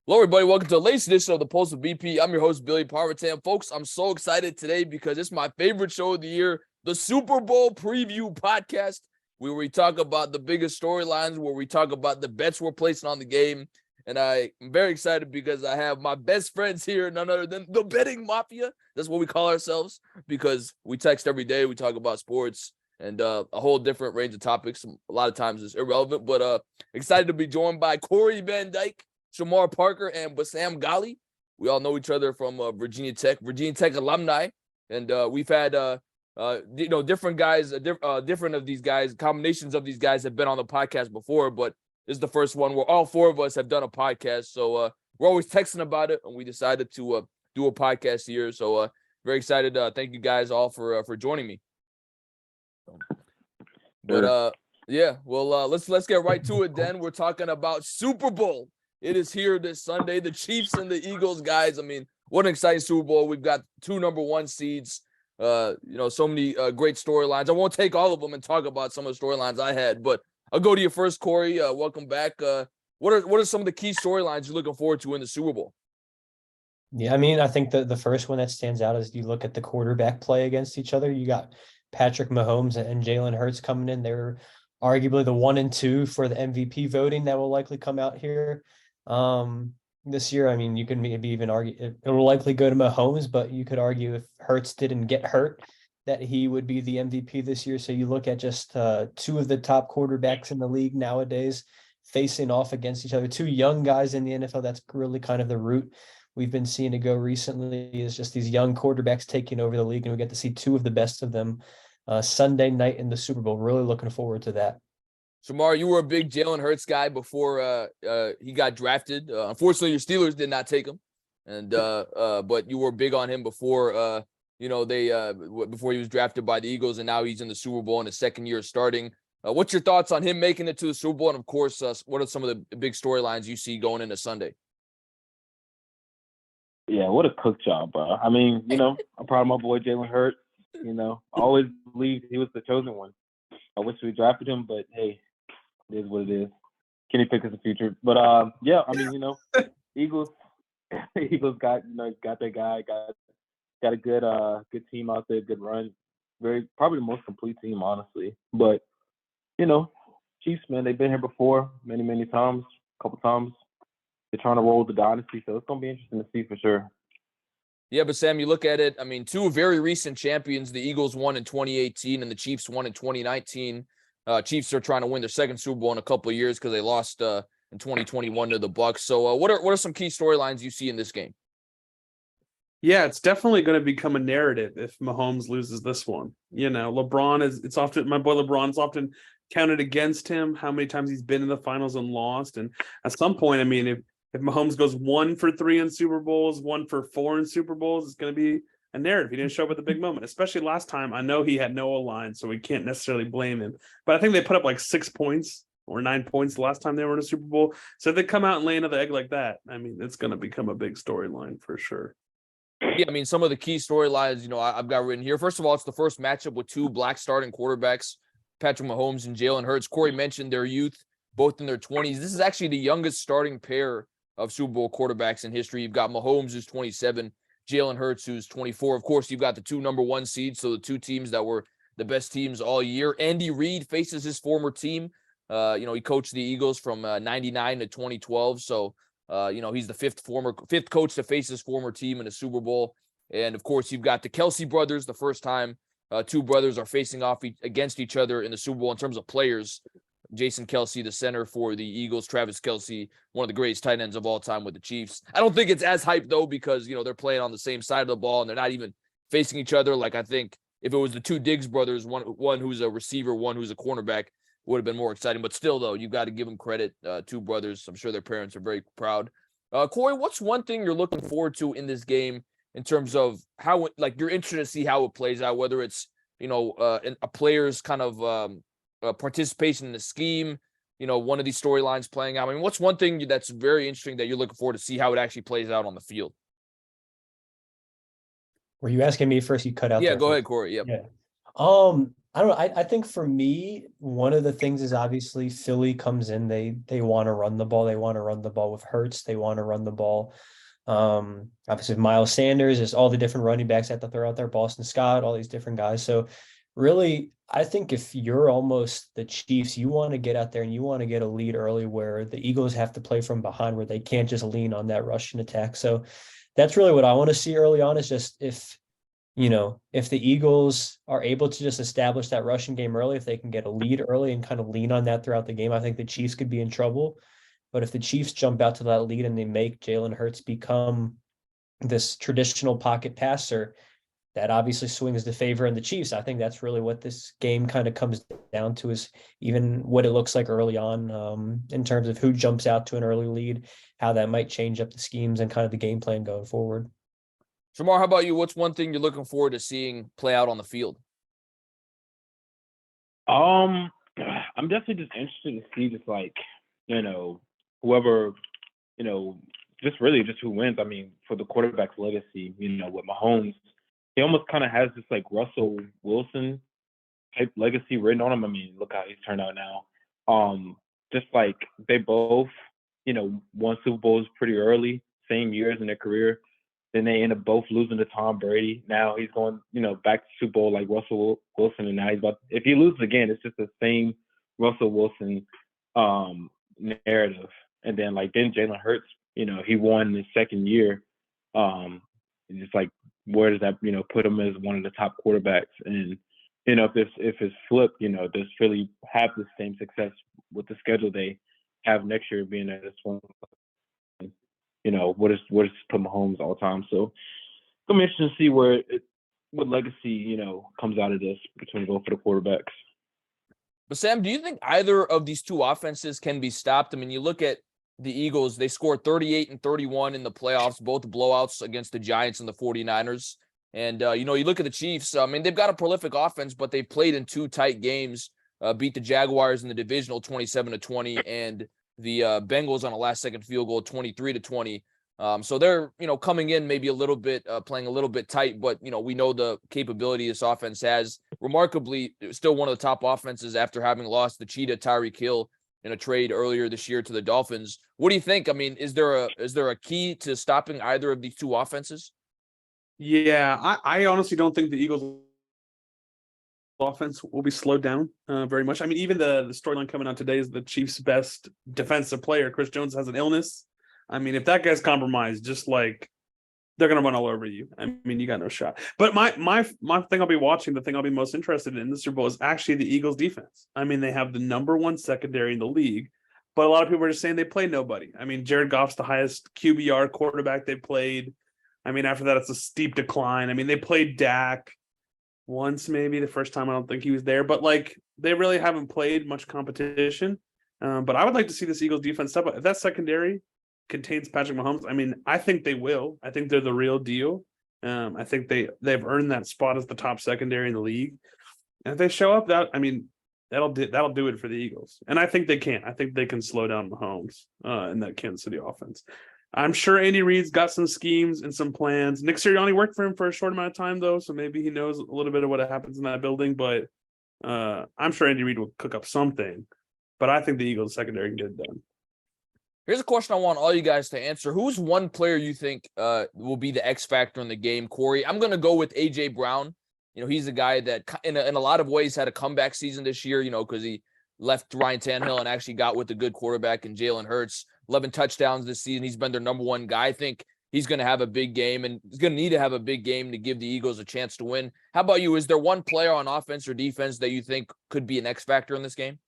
Hello, everybody. Welcome to the latest edition of the Pulse of BP. I'm your host, Billy Parvatam. Folks, I'm so excited today because it's my favorite show of the year, the Super Bowl Preview Podcast, where we talk about the biggest storylines, where we talk about the bets we're placing on the game. And I'm very excited because I have my best friends here, none other than the Betting Mafia. That's what we call ourselves because we text every day. We talk about sports and a whole different range of topics. A lot of times it's irrelevant, but excited to be joined by Cory Van Dyke, Shamar Parker, and Bassam Ghali. We all know each other from Virginia Tech alumni, and we've had different guys, different of these guys, combinations of these guys have been on the podcast before, but this is the first one where all four of us have done a podcast. So we're always texting about it, and we decided to do a podcast here. So very excited. Thank you guys all for joining me. But yeah, well, let's get right to it. Then we're talking about Super Bowl. It is here this Sunday. The Chiefs and the Eagles, guys. I mean, what an exciting Super Bowl. We've got two number one seeds. So many great storylines. I won't take all of them and talk about some of the storylines I had, but I'll go to you first, Cory. Welcome back. What are some of the key storylines you're looking forward to in the Super Bowl? Yeah, I mean, I think the first one that stands out is you look at the quarterback play against each other. You got Patrick Mahomes and Jalen Hurts coming in. They're arguably the 1 and 2 for the MVP voting that will likely come out here this year. I mean, you can maybe even argue it will likely go to Mahomes, but you could argue if Hurts didn't get hurt that he would be the MVP this year. So you look at just two of the top quarterbacks in the league nowadays facing off against each other. Two young guys in the NFL. That's really kind of the route we've been seeing to go recently, is just these young quarterbacks taking over the league, and we get to see two of the best of them Sunday night in the Super Bowl. Really looking forward to that. Shamar, you were a big Jalen Hurts guy before he got drafted. Unfortunately, your Steelers did not take him, and but you were big on him before before he was drafted by the Eagles, and now he's in the Super Bowl in his second year starting. What's your thoughts on him making it to the Super Bowl, and of course, what are some of the big storylines you see going into Sunday? Yeah, what a cook job, bro. I mean, I'm proud of my boy Jalen Hurts. I always believed he was the chosen one. I wish we drafted him, but hey, it is what it is. Kenny Pickett's the future. But yeah, I mean, Eagles got that guy, got a good team out there, good run. Probably the most complete team, honestly. But Chiefs, man, they've been here before many times, a couple times. They're trying to roll the dynasty, so it's gonna be interesting to see for sure. Yeah, but Sam, you look at it, I mean, two very recent champions. The Eagles won in 2018 and the Chiefs won in 2019. Chiefs are trying to win their second Super Bowl in a couple of years because they lost in 2021 to the Bucs. So what are some key storylines you see in this game? Yeah, it's definitely going to become a narrative if Mahomes loses this one. LeBron my boy LeBron's often counted against him, how many times he's been in the finals and lost. And at some point, I mean, if Mahomes goes 1 for 3 in Super Bowls, 1 for 4 in Super Bowls, it's going to be a narrative. He didn't show up at the big moment, especially last time. I know he had no line, so we can't necessarily blame him. But I think they put up like 6 points or 9 points the last time they were in a Super Bowl. So if they come out and lay another egg like that, I mean, it's going to become a big storyline for sure. Yeah, I mean, some of the key storylines, I've got written here. First of all, it's the first matchup with two black starting quarterbacks, Patrick Mahomes and Jalen Hurts. Cory mentioned their youth, both in their 20s. This is actually the youngest starting pair of Super Bowl quarterbacks in history. You've got Mahomes, who's 27, Jalen Hurts, who's 24. Of course, you've got the two number one seeds, so the two teams that were the best teams all year. Andy Reid faces his former team. He coached the Eagles from 99 to 2012, so he's the fifth coach to face his former team in a Super Bowl. And of course, you've got the Kelce brothers, the first time two brothers are facing off against each other in the Super Bowl in terms of players. Jason Kelce, the center for the Eagles, Travis Kelce, one of the greatest tight ends of all time with the Chiefs. I don't think it's as hyped, though, because, they're playing on the same side of the ball and they're not even facing each other. Like, I think if it was the two Diggs brothers, one who's a receiver, one who's a cornerback, would have been more exciting. But still, though, you've got to give them credit. Two brothers. I'm sure their parents are very proud. Cory, what's one thing you're looking forward to in this game in terms of how, you're interested to see how it plays out, whether it's, a player's kind of participation in the scheme, one of these storylines playing out? I mean, what's one thing that's very interesting that you're looking forward to see how it actually plays out on the field? Were you asking me first? You cut out. Yeah, there go first. ahead, Cory. Yep. Yeah. I don't know. I think for me, one of the things is obviously Philly comes in. They want to run the ball. They want to run the ball with Hurts. They want to run the ball. Obviously Miles Sanders, is all the different running backs that throw out there, Boston Scott, all these different guys. So really, I think if you're almost the Chiefs, you want to get out there and you want to get a lead early where the Eagles have to play from behind, where they can't just lean on that rushing attack. So that's really what I want to see early on, is just if the Eagles are able to just establish that rushing game early, if they can get a lead early and kind of lean on that throughout the game, I think the Chiefs could be in trouble. But if the Chiefs jump out to that lead and they make Jalen Hurts become this traditional pocket passer, that obviously swings the favor in the Chiefs. I think that's really what this game kind of comes down to, is even what it looks like early on, in terms of who jumps out to an early lead, how that might change up the schemes and kind of the game plan going forward. Shamar, how about you? What's one thing you're looking forward to seeing play out on the field? I'm definitely just interested to see just whoever, just really just who wins. I mean, for the quarterback's legacy, with Mahomes, he almost kind of has this Russell Wilson type legacy written on him. I mean, look how he's turned out now. Just they both, won Super Bowls pretty early, same years in their career. Then they end up both losing to Tom Brady. Now he's going, back to Super Bowl like Russell Wilson, and now if he loses again, it's just the same Russell Wilson narrative. And then then Jalen Hurts, he won his second year. Just where does that put him as one of the top quarterbacks? And if it's flipped, does Philly have the same success with the schedule they have next year, being at this one? What is put Mahomes all time? So I'm interested to see what legacy comes out of this between both of the quarterbacks. But Sam, do you think either of these two offenses can be stopped? I mean, you look at the Eagles, they scored 38 and 31 in the playoffs, both blowouts against the Giants and the 49ers. And, you look at the Chiefs. I mean, they've got a prolific offense, but they've played in two tight games, beat the Jaguars in the divisional 27-20, and the Bengals on a last-second field goal 23-20. So they're, coming in maybe a little bit, playing a little bit tight, but, we know the capability this offense has. Remarkably, still one of the top offenses after having lost the Cheetah Tyreek Hill in a trade earlier this year to the Dolphins. What do you think? I mean, is there a key to stopping either of these two offenses? Yeah, I honestly don't think the Eagles offense will be slowed down very much. I mean, even the storyline coming out today is the Chiefs' best defensive player, Chris Jones, has an illness. I mean, if that guy's compromised, just they're going to run all over you. I mean, you got no shot. But my thing I'll be watching, the thing I'll be most interested in the Super Bowl is actually the Eagles defense. I mean, they have the number one secondary in the league, but a lot of people are just saying they play nobody. I mean, Jared Goff's the highest QBR quarterback they played. I mean, after that, it's a steep decline. I mean, they played Dak once, maybe the first time. I don't think he was there, but they really haven't played much competition. But I would like to see this Eagles defense step up. If that secondary contains Patrick Mahomes, I mean, I think they will. I think they're the real deal. I think they've earned that spot as the top secondary in the league. And if they show up, that'll do it for the Eagles. And I think they can. I think they can slow down Mahomes in that Kansas City offense. I'm sure Andy Reid's got some schemes and some plans. Nick Sirianni worked for him for a short amount of time, though, so maybe he knows a little bit of what happens in that building. But I'm sure Andy Reid will cook up something. But I think the Eagles secondary can get it done. Here's a question I want all you guys to answer. Who's one player you think will be the X factor in the game, Corey? I'm going to go with A.J. Brown. He's a guy that in a lot of ways had a comeback season this year, because he left Ryan Tannehill and actually got with a good quarterback in Jalen Hurts. 11 touchdowns this season. He's been their number one guy. I think he's going to have a big game, and he's going to need to have a big game to give the Eagles a chance to win. How about you? Is there one player on offense or defense that you think could be an X factor in this game?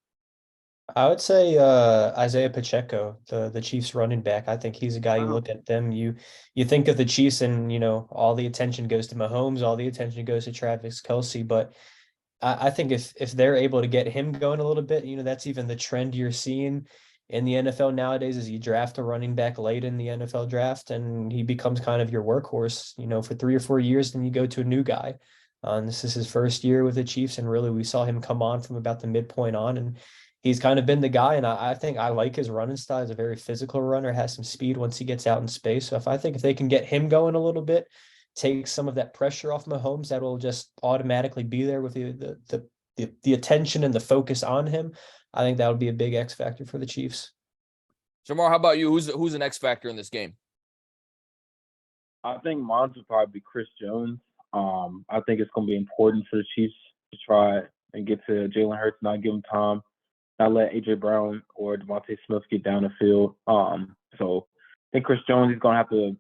I would say Isaiah Pacheco, the Chiefs running back. I think he's a guy. You look at them, you think of the Chiefs, and all the attention goes to Mahomes, all the attention goes to Travis Kelce. But I think if they're able to get him going a little bit, that's even the trend you're seeing in the NFL nowadays, is you draft a running back late in the NFL draft and he becomes kind of your workhorse, for 3 or 4 years, then you go to a new guy. And this is his first year with the Chiefs, and really we saw him come on from about the midpoint on, and he's kind of been the guy. And I think I like his running style. He's a very physical runner, has some speed once he gets out in space. So if they can get him going a little bit, take some of that pressure off Mahomes, that will just automatically be there with the the attention and the focus on him, I think that would be a big X factor for the Chiefs. Shamar, how about you? Who's an X factor in this game? I think mine would probably be Chris Jones. I think it's going to be important for the Chiefs to try and get to Jalen Hurts, not give him time, not let A.J. Brown or Devontae Smith get down the field. So I think Chris Jones is going to have to,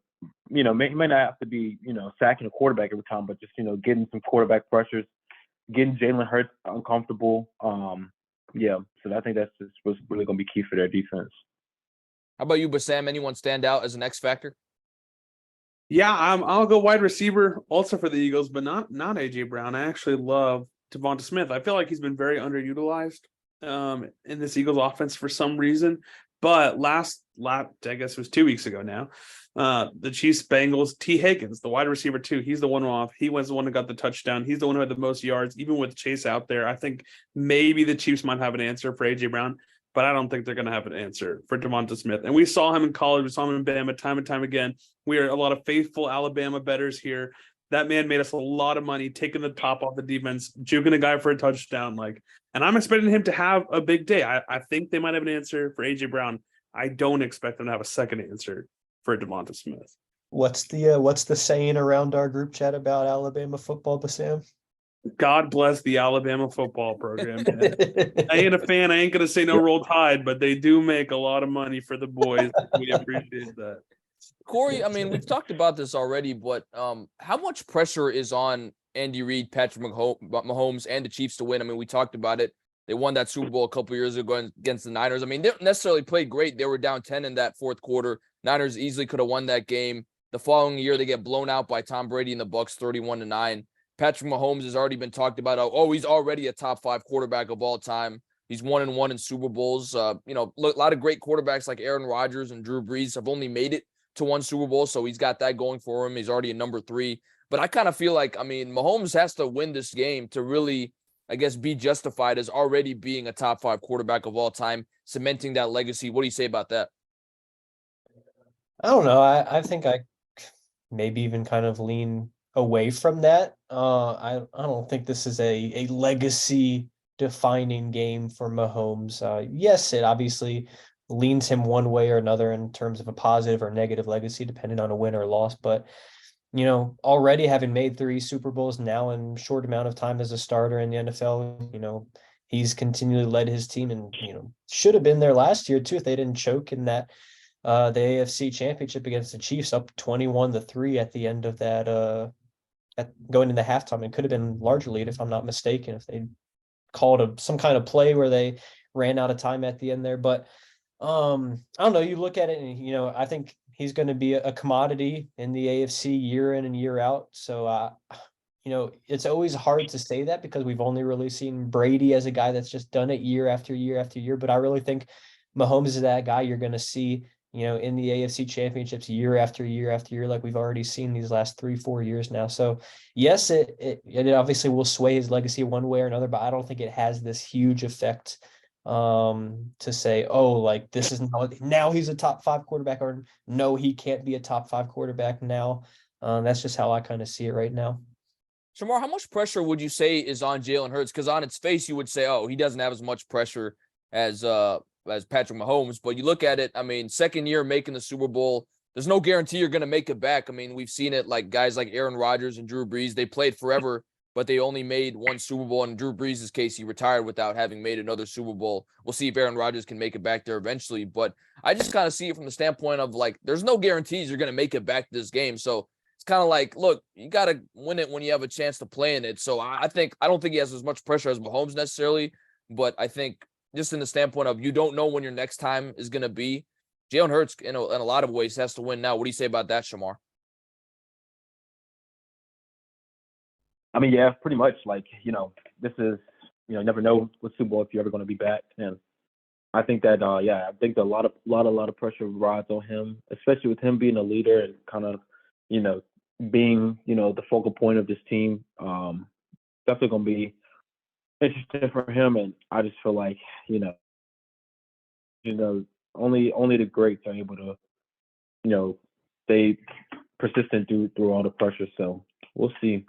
he may not have to be, sacking a quarterback every time, but just, getting some quarterback pressures, getting Jalen Hurts uncomfortable. So I think that's just what's really going to be key for their defense. How about you, Bassam? Anyone stand out as an X factor? Yeah, I'll go wide receiver also for the Eagles, but not AJ Brown. I actually love Devonta Smith. I feel like he's been very underutilized in this Eagles offense for some reason. But last I guess it was 2 weeks ago now, the Chiefs Bengals, T. Higgins, the wide receiver too. He's the one off. He was the one who got the touchdown. He's the one who had the most yards, even with Chase out there. I think maybe the Chiefs might have an answer for AJ Brown, but I don't think they're going to have an answer for Devonta Smith. And we saw him in college. We saw him in Bama time and time again. We are a lot of faithful Alabama bettors here. That man made us a lot of money, taking the top off the defense, juking a guy for a touchdown. And I'm expecting him to have a big day. I think they might have an answer for AJ Brown. I don't expect them to have a second answer for Devonta Smith. What's the saying around our group chat about Alabama football, Bassam? God bless the Alabama football program. I ain't a fan. I ain't going to say no Roll Tide, but they do make a lot of money for the boys. We appreciate that. Corey, we've talked about this already, but how much pressure is on Andy Reid, Patrick Mahomes, and the Chiefs to win? We talked about it. They won that Super Bowl a couple years ago against the Niners. They didn't necessarily play great. They were down 10 in that fourth quarter. Niners easily could have won that game. The following year, they get blown out by Tom Brady and the Bucs 31-9. Patrick Mahomes has already been talked about. Oh, he's already a top 5 quarterback of all time. He's 1-1 in Super Bowls. A lot of great quarterbacks like Aaron Rodgers and Drew Brees have only made it to 1 Super Bowl, so he's got that going for him. He's already a number 3. But I kind of feel like, Mahomes has to win this game to really, I guess, be justified as already being a top 5 quarterback of all time, cementing that legacy. What do you say about that? I don't know. I think I maybe even kind of lean away from that. I don't think this is a legacy defining game for Mahomes. Yes, it obviously leans him one way or another in terms of a positive or negative legacy, depending on a win or loss. But, already having made 3 Super Bowls now in a short amount of time as a starter in the NFL, he's continually led his team and, should have been there last year too if they didn't choke in that the AFC Championship against the Chiefs, up 21-3 at the end of that going into halftime. It could have been larger lead if I'm not mistaken, if they called some kind of play where they ran out of time at the end there. But I don't know, you look at it and I think he's going to be a commodity in the AFC year in and year out. So it's always hard to say that because we've only really seen Brady as a guy that's just done it year after year after year. But I really think Mahomes is that guy you're going to see in the AFC championships year after year after year, like we've already seen these last 3-4 years now. So yes, it obviously will sway his legacy one way or another, but I don't think it has this huge effect to say, this is now he's a top 5 quarterback, or no, he can't be a top 5 quarterback now. That's just how I kind of see it right now. Shamar, how much pressure would you say is on Jalen Hurts? Because on its face, you would say, he doesn't have as much pressure as Patrick Mahomes. But you look at it, second year making the Super Bowl, there's no guarantee you're going to make it back. We've seen it like guys like Aaron Rodgers and Drew Brees. They played forever, but they only made 1 Super Bowl. In Drew Brees' case, he retired without having made another Super Bowl. We'll see if Aaron Rodgers can make it back there eventually. But I just kind of see it from the standpoint of there's no guarantees you're going to make it back to this game. So it's kind of like, look, you got to win it when you have a chance to play in it. So I don't think he has as much pressure as Mahomes necessarily, but I think just in the standpoint of you don't know when your next time is going to be, Jalen Hurts in a lot of ways has to win now. What do you say about that, Shamar? Yeah, pretty much. This is, never know what Super Bowl if you're ever going to be back. And I think that, I think that a lot of pressure rides on him, especially with him being a leader and kind of, being, the focal point of this team. Definitely going to be interesting for him. And I just feel like, only the greats are able to, stay persistent through all the pressure. So we'll see.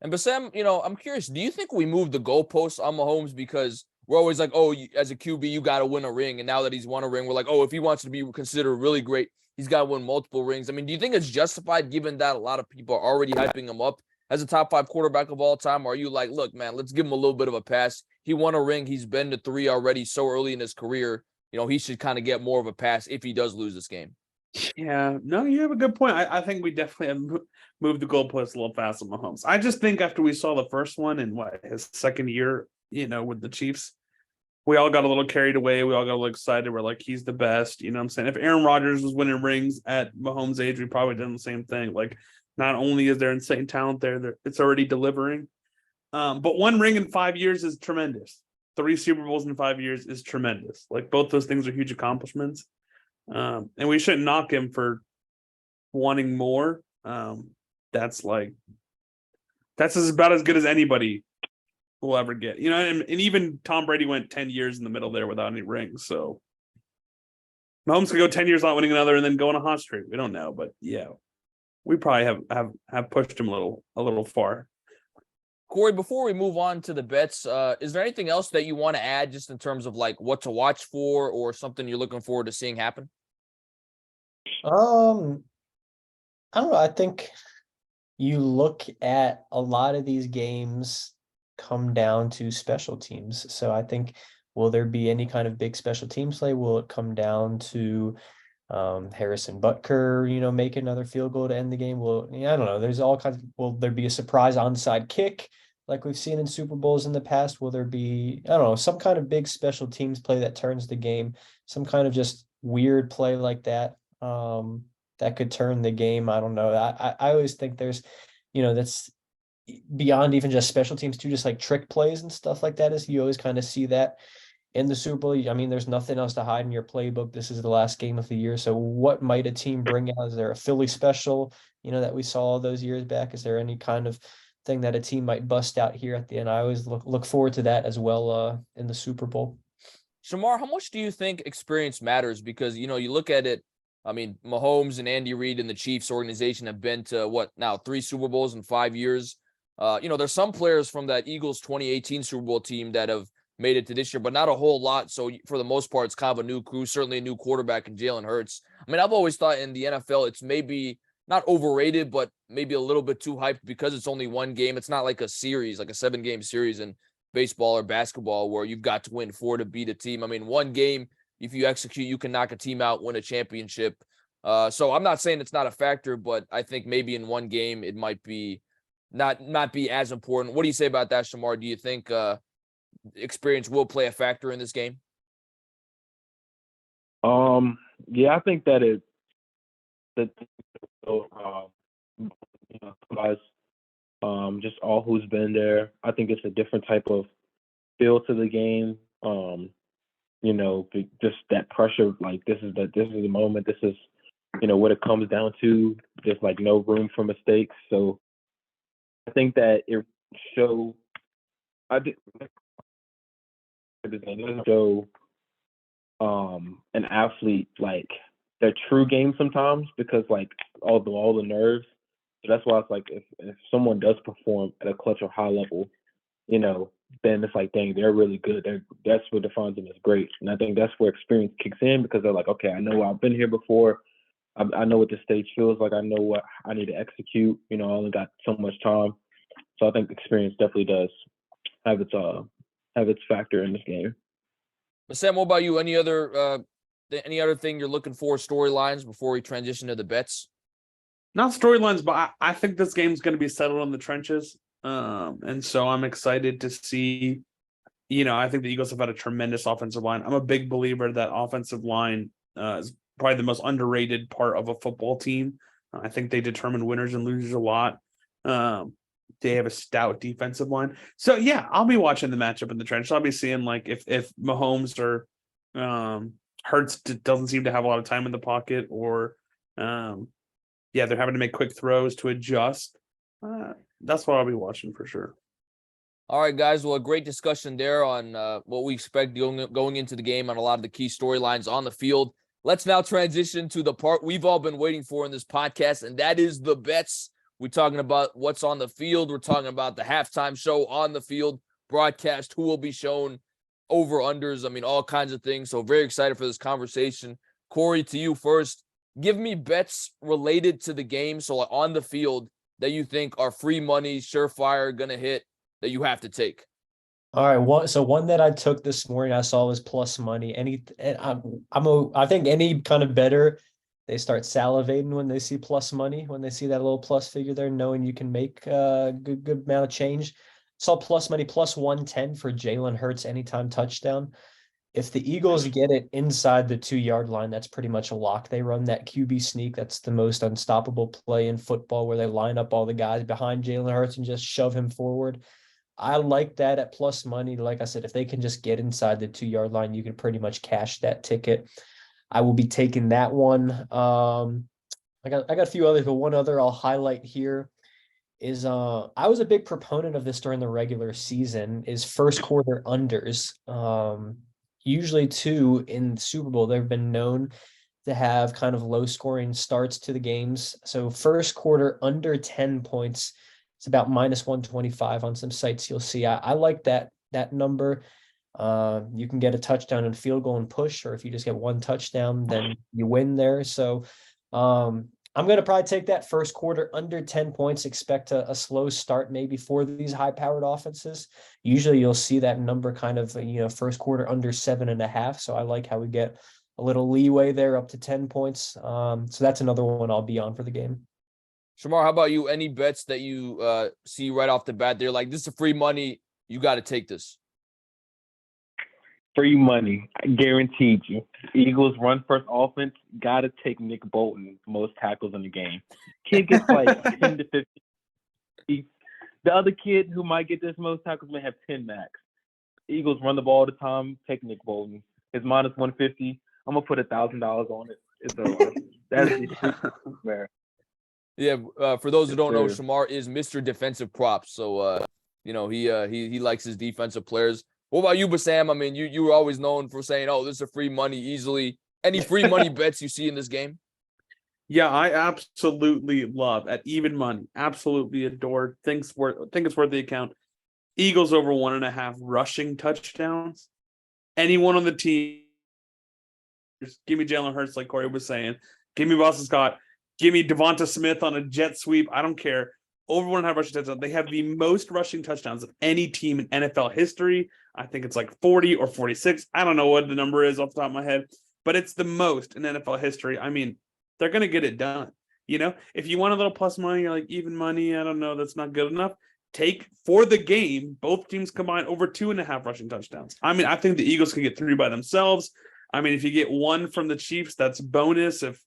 And Bassam, I'm curious, do you think we moved the goalposts on Mahomes because we're always like, oh, as a QB, you got to win a ring. And now that he's won a ring, we're like, oh, if he wants to be considered really great, he's got to win multiple rings. I mean, do you think it's justified given that a lot of people are already hyping him up as a top 5 quarterback of all time? Or are you like, look, man, let's give him a little bit of a pass. He won a ring. He's been to 3 already so early in his career. He should kind of get more of a pass if he does lose this game. Yeah, no, you have a good point. I think we definitely have moved the goalposts a little fast on Mahomes. I just think after we saw the first one in his second year, with the Chiefs, we all got a little carried away. We all got a little excited. We're like, he's the best. You know what I'm saying? If Aaron Rodgers was winning rings at Mahomes' age, we probably done the same thing. Like, not only is there insane talent there, it's already delivering. But 1 ring in 5 years is tremendous. 3 Super Bowls in 5 years is tremendous. Like, both those things are huge accomplishments. And we shouldn't knock him for wanting more. That's about as good as anybody will ever get. And even Tom Brady went 10 years in the middle there without any rings. So Mahomes could go 10 years not winning another and then go on a hot streak. We don't know, but yeah, we probably have pushed him a little far. Cory, before we move on to the bets, is there anything else that you want to add just in terms of like what to watch for or something you're looking forward to seeing happen? I don't know. I think you look at a lot of these games come down to special teams. So I think, will there be any kind of big special teams play? Will it come down to Harrison Butker, make another field goal to end the game? I don't know. There's all kinds of, will there be a surprise onside kick like we've seen in Super Bowls in the past? Will there be, I don't know, some kind of big special teams play that turns the game, some kind of just weird play like that, that could turn the game? I don't know. I always think there's, that's beyond even just special teams too, just like trick plays and stuff like that. Is you always kind of see that in the Super Bowl. I mean, there's nothing else to hide in your playbook. This is the last game of the year. So what might a team bring out? Is there a Philly special, that we saw those years back? Is there any kind of thing that a team might bust out here at the end? I always look forward to that as well in the Super Bowl. Shamar, how much do you think experience matters? Because, you look at it, I mean, Mahomes and Andy Reid and the Chiefs organization have been to 3 Super Bowls in 5 years. There's some players from that Eagles 2018 Super Bowl team that have made it to this year, but not a whole lot. So for the most part, it's kind of a new crew, certainly a new quarterback in Jalen Hurts. I mean, I've always thought in the NFL, it's maybe not overrated, but maybe a little bit too hyped because it's only one game. It's not like a series, like a 7-game series in baseball or basketball where you've got to win 4 to beat a team. I mean, one game, if you execute, you can knock a team out, win a championship. So I'm not saying it's not a factor, but I think maybe in one game, it might be not be as important. What do you say about that, Shamar? Do you think experience will play a factor in this game? Yeah, I think that guys, just all who's been there. I think it's a different type of feel to the game. Just that pressure, like this is the moment. This is, what it comes down to. There's like no room for mistakes. So I think that it show. It doesn't show an athlete like their true game sometimes because like all the nerves. So that's why it's like if someone does perform at a clutch or high level, then it's like, dang, they're really good. That's what defines them as great. And I think that's where experience kicks in because they're like, okay, I know I've been here before. I know what the stage feels like. I know what I need to execute. I only got so much time. So I think experience definitely does have its factor in this game. Sam, what about you? Any other thing you're looking for, storylines, before we transition to the bets? Not storylines, but I think this game's going to be settled in the trenches. And so I'm excited to see, I think the Eagles have had a tremendous offensive line. I'm a big believer that offensive line is probably the most underrated part of a football team. I think they determine winners and losers a lot. They have a stout defensive line. So yeah, I'll be watching the matchup in the trench. I'll be seeing like if Mahomes or Hurts doesn't seem to have a lot of time in the pocket, or they're having to make quick throws to adjust. That's what I'll be watching for sure. All right, guys. Well, a great discussion there on what we expect going into the game on a lot of the key storylines on the field. Let's now transition to the part we've all been waiting for in this podcast, and that is the bets. We're talking about what's on the field. We're talking about the halftime show on the field, broadcast, who will be shown, over-unders. I mean, all kinds of things. So very excited for this conversation. Cory, to you first. Give me bets related to the game, so like on the field, that you think are free money, surefire, going to hit, that you have to take. All right, one that I took this morning I saw was plus money. I think any kind of better, they start salivating when they see plus money, when they see that little plus figure there, knowing you can make a good amount of change. Saw plus money plus 110 for Jalen Hurts anytime touchdown. If the Eagles get it inside the 2-yard line, that's pretty much a lock. They run that QB sneak. That's the most unstoppable play in football, where they line up all the guys behind Jalen Hurts and just shove him forward. I like that at plus money. Like I said, if they can just get inside the 2-yard line, you can pretty much cash that ticket. I will be taking that one. I got a few others, but one other I'll highlight here is I was a big proponent of this during the regular season, is first quarter unders. Usually too in Super Bowl, they've been known to have kind of low scoring starts to the games. So first quarter under 10 points, it's about minus 125 on some sites you'll see. I like that number. You can get a touchdown and field goal and push, or if you just get one touchdown, then you win there. So I'm going to probably take that first quarter under 10 points, expect a slow start maybe for these high-powered offenses. Usually you'll see that number kind of, first quarter under 7.5. So I like how we get a little leeway there up to 10 points. So that's another one I'll be on for the game. Shamar, how about you? Any bets that you see right off the bat? They're like, this is free money. You got to take this. Free money, I guaranteed you. Eagles run first offense, gotta take Nick Bolton, most tackles in the game. Kid gets like 10 to 15. The other kid who might get this most tackles may have 10 max. Eagles run the ball all the time, take Nick Bolton. It's minus 150. I'm gonna put $1,000 on it. It's over. That's the Yeah, for those who don't know, Shamar is Mr. Defensive Props. So he likes his defensive players. What about you, Bassam? I mean, you were always known for saying, "Oh, this is a free money easily." Any free money bets you see in this game? Yeah, I absolutely love at even money. Absolutely adore. Think it's worth the account. Eagles over 1.5 rushing touchdowns. Anyone on the team, just give me Jalen Hurts, like Cory was saying. Give me Boston Scott. Give me Devonta Smith on a jet sweep. I don't care. Over 1.5 rushing touchdowns. They have the most rushing touchdowns of any team in NFL history. I think it's like 40 or 46. I don't know what the number is off the top of my head, but it's the most in NFL history. I mean, they're going to get it done. If you want a little plus money, you're like even money, I don't know, that's not good enough. Take for the game, both teams combine over 2.5 rushing touchdowns. I mean, I think the Eagles can get 3 by themselves. I mean, if you get 1 from the Chiefs, that's bonus. If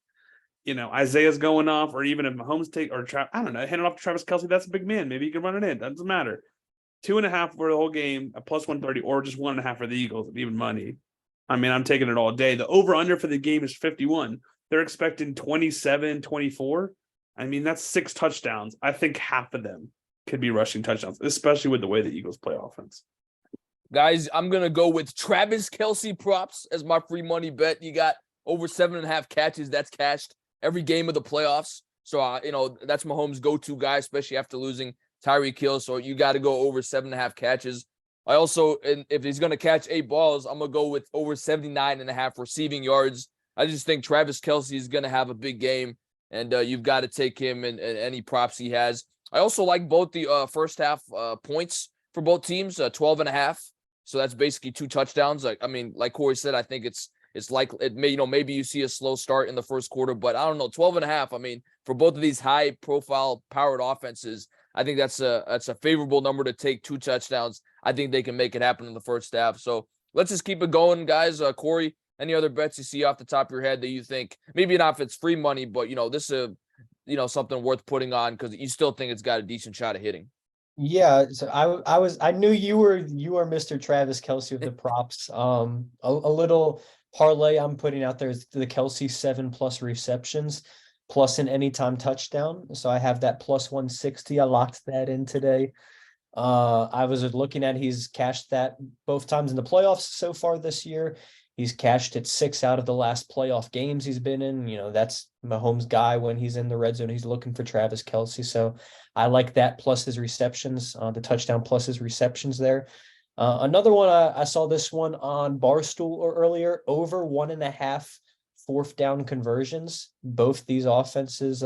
Isaiah's going off, or even if Mahomes hand it off to Travis Kelce, that's a big man. Maybe he can run it in. That doesn't matter. 2.5 for the whole game, a plus 130, or just 1.5 for the Eagles at even money. I mean, I'm taking it all day. The over-under for the game is 51. They're expecting 27, 24. I mean, that's 6 touchdowns. I think half of them could be rushing touchdowns, especially with the way the Eagles play offense. Guys, I'm going to go with Travis Kelce props as my free money bet. You got over 7.5 catches. That's cashed every game of the playoffs. So, that's Mahomes' go-to guy, especially after losing Tyreek Hill. So you got to go over 7.5 catches. I also, and if he's going to catch 8 balls, I'm going to go with over 79.5 receiving yards. I just think Travis Kelce is going to have a big game, and you've got to take him and any props he has. I also like both the first half points for both teams, 12.5. So that's basically 2 touchdowns. Like Cory said, I think it's like it may, maybe you see a slow start in the first quarter, but I don't know, 12.5. I mean, for both of these high profile powered offenses, I think that's a favorable number to take 2 touchdowns. I think they can make it happen in the first half. So let's just keep it going, guys. Cory, any other bets you see off the top of your head that you think, maybe not if it's free money, but this is something worth putting on because you still think it's got a decent shot of hitting? Yeah, so I knew you were Mr. Travis Kelce with the props. A little parlay I'm putting out there is the Kelce 7+ receptions plus an anytime touchdown. So I have that plus 160. I locked that in today. I was looking at, he's cashed that both times in the playoffs so far this year. He's cashed it 6 out of the last playoff games he's been in. You know, that's Mahomes' guy when he's in the red zone. He's looking for Travis Kelce. So I like that plus his receptions, the touchdown plus his receptions there. Another one, I saw this one on Barstool or earlier, over 1.5 fourth down conversions. Both these offenses,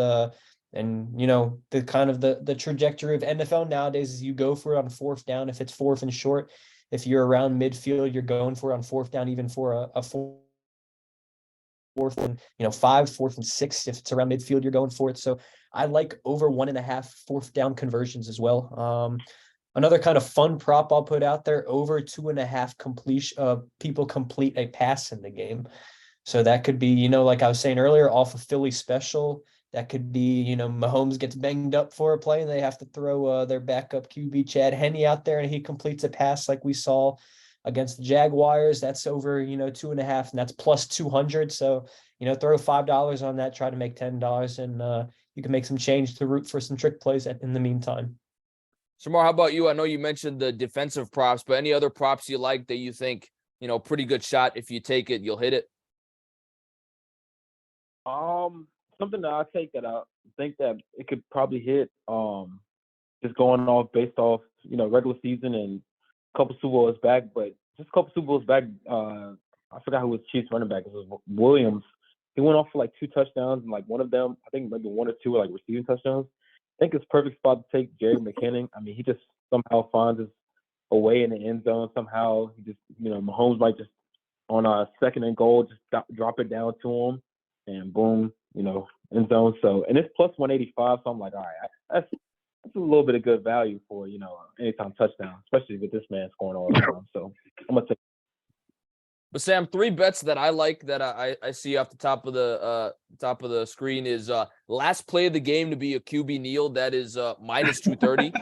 and you know, the kind of the trajectory of NFL nowadays is you go for it on fourth down if it's fourth and short. If you're around midfield, you're going for it on fourth down, even for a fourth and 5, fourth and 6. If it's around midfield, you're going for it. So I like over 1.5 fourth down conversions as well. Another kind of fun prop I'll put out there, over 2.5 completion people complete a pass in the game. So that could be, like I was saying earlier, off of Philly special. That could be, Mahomes gets banged up for a play and they have to throw their backup QB Chad Henne out there and he completes a pass like we saw against the Jaguars. That's over, 2.5, and that's plus 200. So, throw $5 on that, try to make $10, and you can make some change to root for some trick plays in the meantime. Shamar, how about you? I know you mentioned the defensive props, but any other props you like that you think, pretty good shot, if you take it, you'll hit it? Something that I take that I think that it could probably hit, just going off based off, regular season and a couple Super Bowls back, but just a couple Super Bowls back, I forgot who was Chiefs running back. It was Williams. He went off for like 2 touchdowns, and like one of them, I think maybe 1 or 2 were like receiving touchdowns. I think it's perfect spot to take Jerry McKinnon. I mean, he just somehow finds his way in the end zone. Somehow he just, Mahomes might just on a 2nd and goal, just drop it down to him, and boom, end zone. So, and it's plus 185. So I'm like, all right, that's a little bit of good value for, anytime touchdown, especially with this man scoring all the time. So I'm gonna take. But Sam, 3 bets that I like that I see off the top of the screen is last play of the game to be a QB kneel. That is minus 230.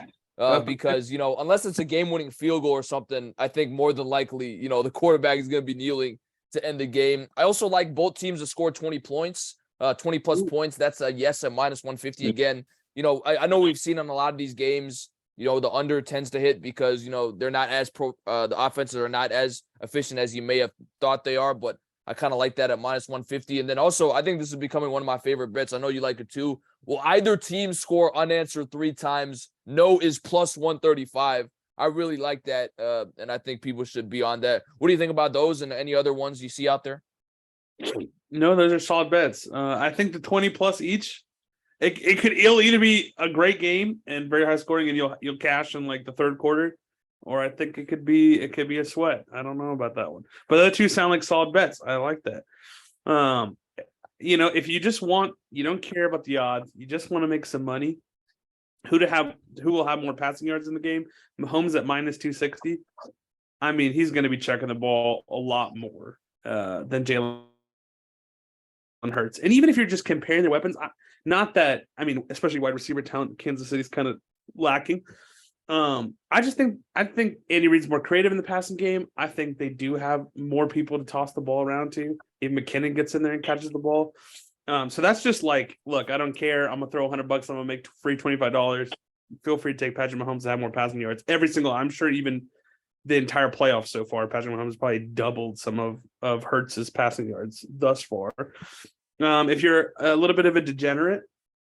Because, unless it's a game-winning field goal or something, I think more than likely, the quarterback is going to be kneeling to end the game. I also like both teams to score 20 points, 20 plus points. That's a yes at minus 150 again. I know we've seen on a lot of these games, the under tends to hit because, they're not as the offenses are not as efficient as you may have thought they are, but I kind of like that at minus 150. And then also, I think this is becoming one of my favorite bets. I know you like it too. Will either team score unanswered 3 times? No is plus 135. I really like that, and I think people should be on that. What do you think about those and any other ones you see out there? No, those are solid bets. I think the 20 plus each, it'll either be a great game and very high scoring, and you'll cash in like the 3rd quarter, or I think it could be a sweat. I don't know about that one, but the other 2 sound like solid bets. I like that. If you just you don't care about the odds, you just want to make some money. Who will have more passing yards in the game? Mahomes at minus 260. I mean, he's going to be checking the ball a lot more than Jalen Hurts. And even if you're just comparing their weapons, especially wide receiver talent, Kansas City's kind of lacking. I think Andy Reid's more creative in the passing game. I think they do have more people to toss the ball around to. If McKinnon gets in there and catches the ball. So that's just like, look, I don't care. I'm gonna throw $100. I'm gonna make free $25. Feel free to take Patrick Mahomes to have more passing yards. I'm sure even the entire playoffs so far, Patrick Mahomes probably doubled some of Hurts's passing yards thus far. If you're a little bit of a degenerate,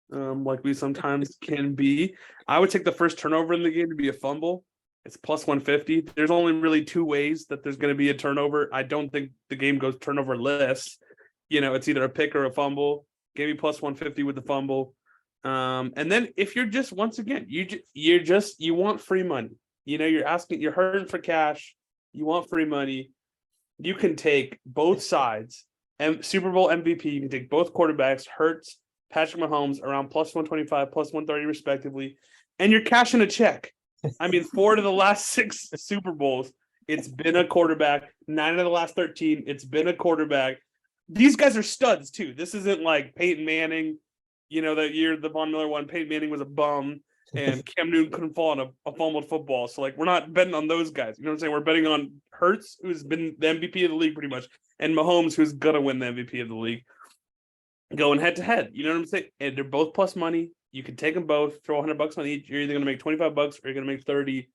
like we sometimes can be, I would take the first turnover in the game to be a fumble. It's plus 150. There's only really 2 ways that there's going to be a turnover. I don't think the game goes turnover-less. It's either a pick or a fumble. Give me plus 150 with the fumble. And then if you're just, once again, you want free money. You're hurting for cash. You want free money. You can take both sides. And Super Bowl MVP, you can take both quarterbacks, Hurts, Patrick Mahomes, around plus 125, plus 130 respectively. And you're cashing a check. I mean, 4 of the last 6 Super Bowls, it's been a quarterback. 9 of the last 13, it's been a quarterback. These guys are studs too. This isn't like Peyton Manning, that year the Von Miller one. Peyton Manning was a bum, and Cam Newton couldn't fall on a fumbled football. So like, we're not betting on those guys. You know what I'm saying? We're betting on Hurts, who's been the MVP of the league pretty much, and Mahomes, who's gonna win the MVP of the league, going head to head. You know what I'm saying? And they're both plus money. You can take them both, throw $100 on each. You're either gonna make $25 or you're gonna make 30.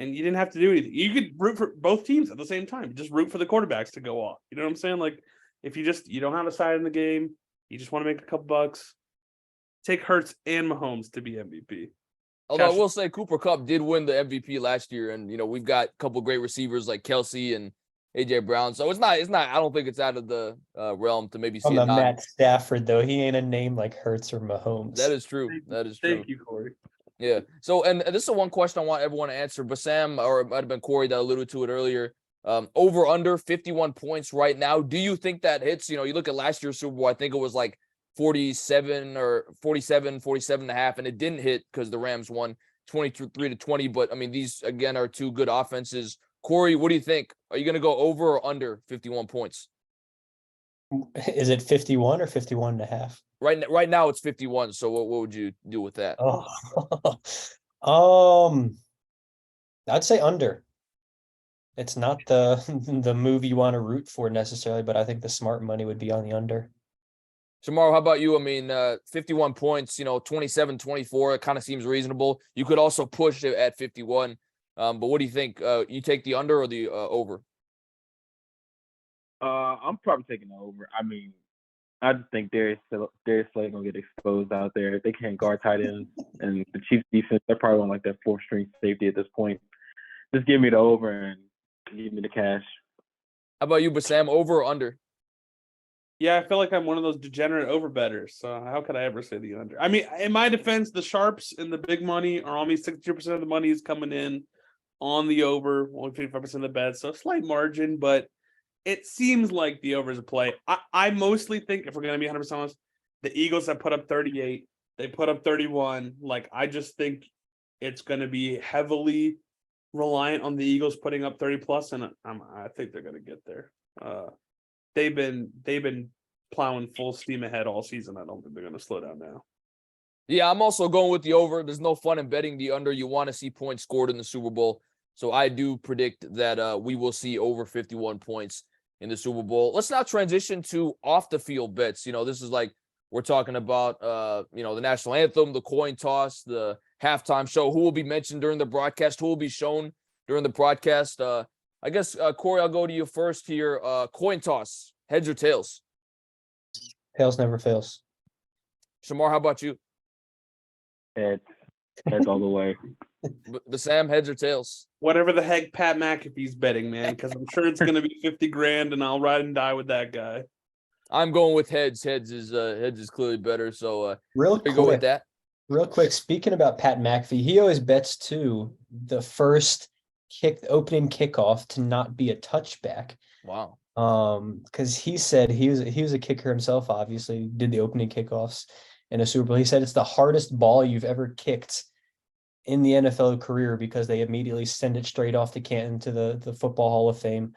and you didn't have to do anything. You could root for both teams at the same time. Just root for the quarterbacks to go off. You know what I'm saying? Like, if you don't have a side in the game, you just want to make a couple bucks, take Hurts and Mahomes to be MVP. Although I will say Cooper Kupp did win the MVP last year, and we've got a couple great receivers like Kelsey and AJ Brown. So it's not. I don't think it's out of the realm to maybe see On a the nod. Matt Stafford though, he ain't a name like Hurts or Mahomes. That is true. That is true. Thank you, Corey. Yeah. So, and this is one question I want everyone to answer. Bassam, or it might have been Corey that alluded to it earlier. Over under 51 points right now. Do you think that hits? You look at last year's Super Bowl. I think it was like 47 and a half, and it didn't hit because the Rams won 23-20. But I mean, these again are two good offenses. Corey, what do you think? Are you going to go over or under 51 points? Is it 51 or 51 and a half? Right now it's 51. So what would you do with that? I'd say under. It's not the move you want to root for necessarily, but I think the smart money would be on the under. Shamar, how about you? I mean, 51 points, 27-24, it kind of seems reasonable. You could also push it at 51. But what do you think? You take the under or the over? I'm probably taking the over. I mean, I just think Darius Slay gonna get exposed out there. They can't guard tight ends, and the Chiefs defense, they're probably on like that fourth string safety at this point. Just give me the over and give me the cash. How about you, Bassam? Over or under? Yeah, I feel like I'm one of those degenerate overbetters. So how could I ever say the under? I mean, in my defense, the sharps and the big money are only 62% of the money is coming in on the over, only 55% of the bets. So a slight margin, but it seems like the over is a play. I mostly think, if we're going to be 100% honest, the Eagles have put up 38. They put up 31. Like, I just think it's going to be heavily reliant on the Eagles putting up 30 plus, and I think they're going to get there. They've been plowing full steam ahead all season. I don't think they're going to slow down now. Yeah, I'm also going with the over. There's no fun in betting the under. You want to see points scored in the Super Bowl. So I do predict that we will see over 51 points in the Super Bowl. Let's now transition to off the field bets. This is like we're talking about, the national anthem, the coin toss, the halftime show, who will be mentioned during the broadcast, who will be shown during the broadcast. I guess, Corey, I'll go to you first here. Coin toss, heads or tails? Tails never fails. Shamar, how about you? Heads all the way. Bassam, heads or tails? Whatever the heck Pat McAfee's betting, man, because I'm sure it's going to be 50 grand, and I'll ride and die with that guy. I'm going with heads. Heads is clearly better. So Real go with that. Real quick, speaking about Pat McAfee, he always bets too the first opening kickoff to not be a touchback. Wow. Because he said he was a kicker himself, obviously, did the opening kickoffs in a Super Bowl. He said it's the hardest ball you've ever kicked in the NFL career because they immediately send it straight off the Canton to the Football Hall of Fame.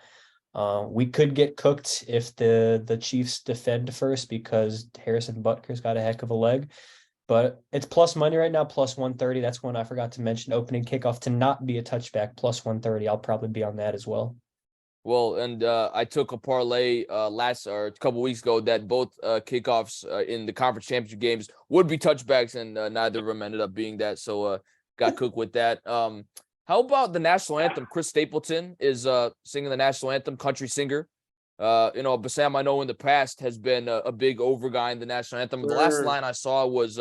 We could get cooked if the Chiefs defend first because Harrison Butker's got a heck of a leg. But it's plus money right now, plus 130. That's one I forgot to mention. Opening kickoff to not be a touchback, plus 130. I'll probably be on that as well. Well, and I took a parlay a couple weeks ago that both kickoffs in the conference championship games would be touchbacks, and neither of them ended up being that. So got cooked with that. How about the national anthem? Chris Stapleton is singing the national anthem, country singer. Bassam, I know in the past has been a big over guy in the national anthem. Sure. The last line I saw was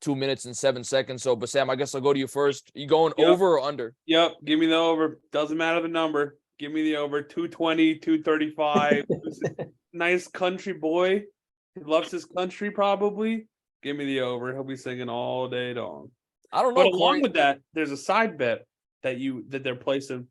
2 minutes and 7 seconds. So Bassam, I guess I'll go to you first. You going over or under? Yep, give me the over. Doesn't matter the number. Give me the over. 220, 235. Nice country boy. He loves his country probably. Give me the over. He'll be singing all day long. I don't know. But along with that, there's a side bet that they're placing.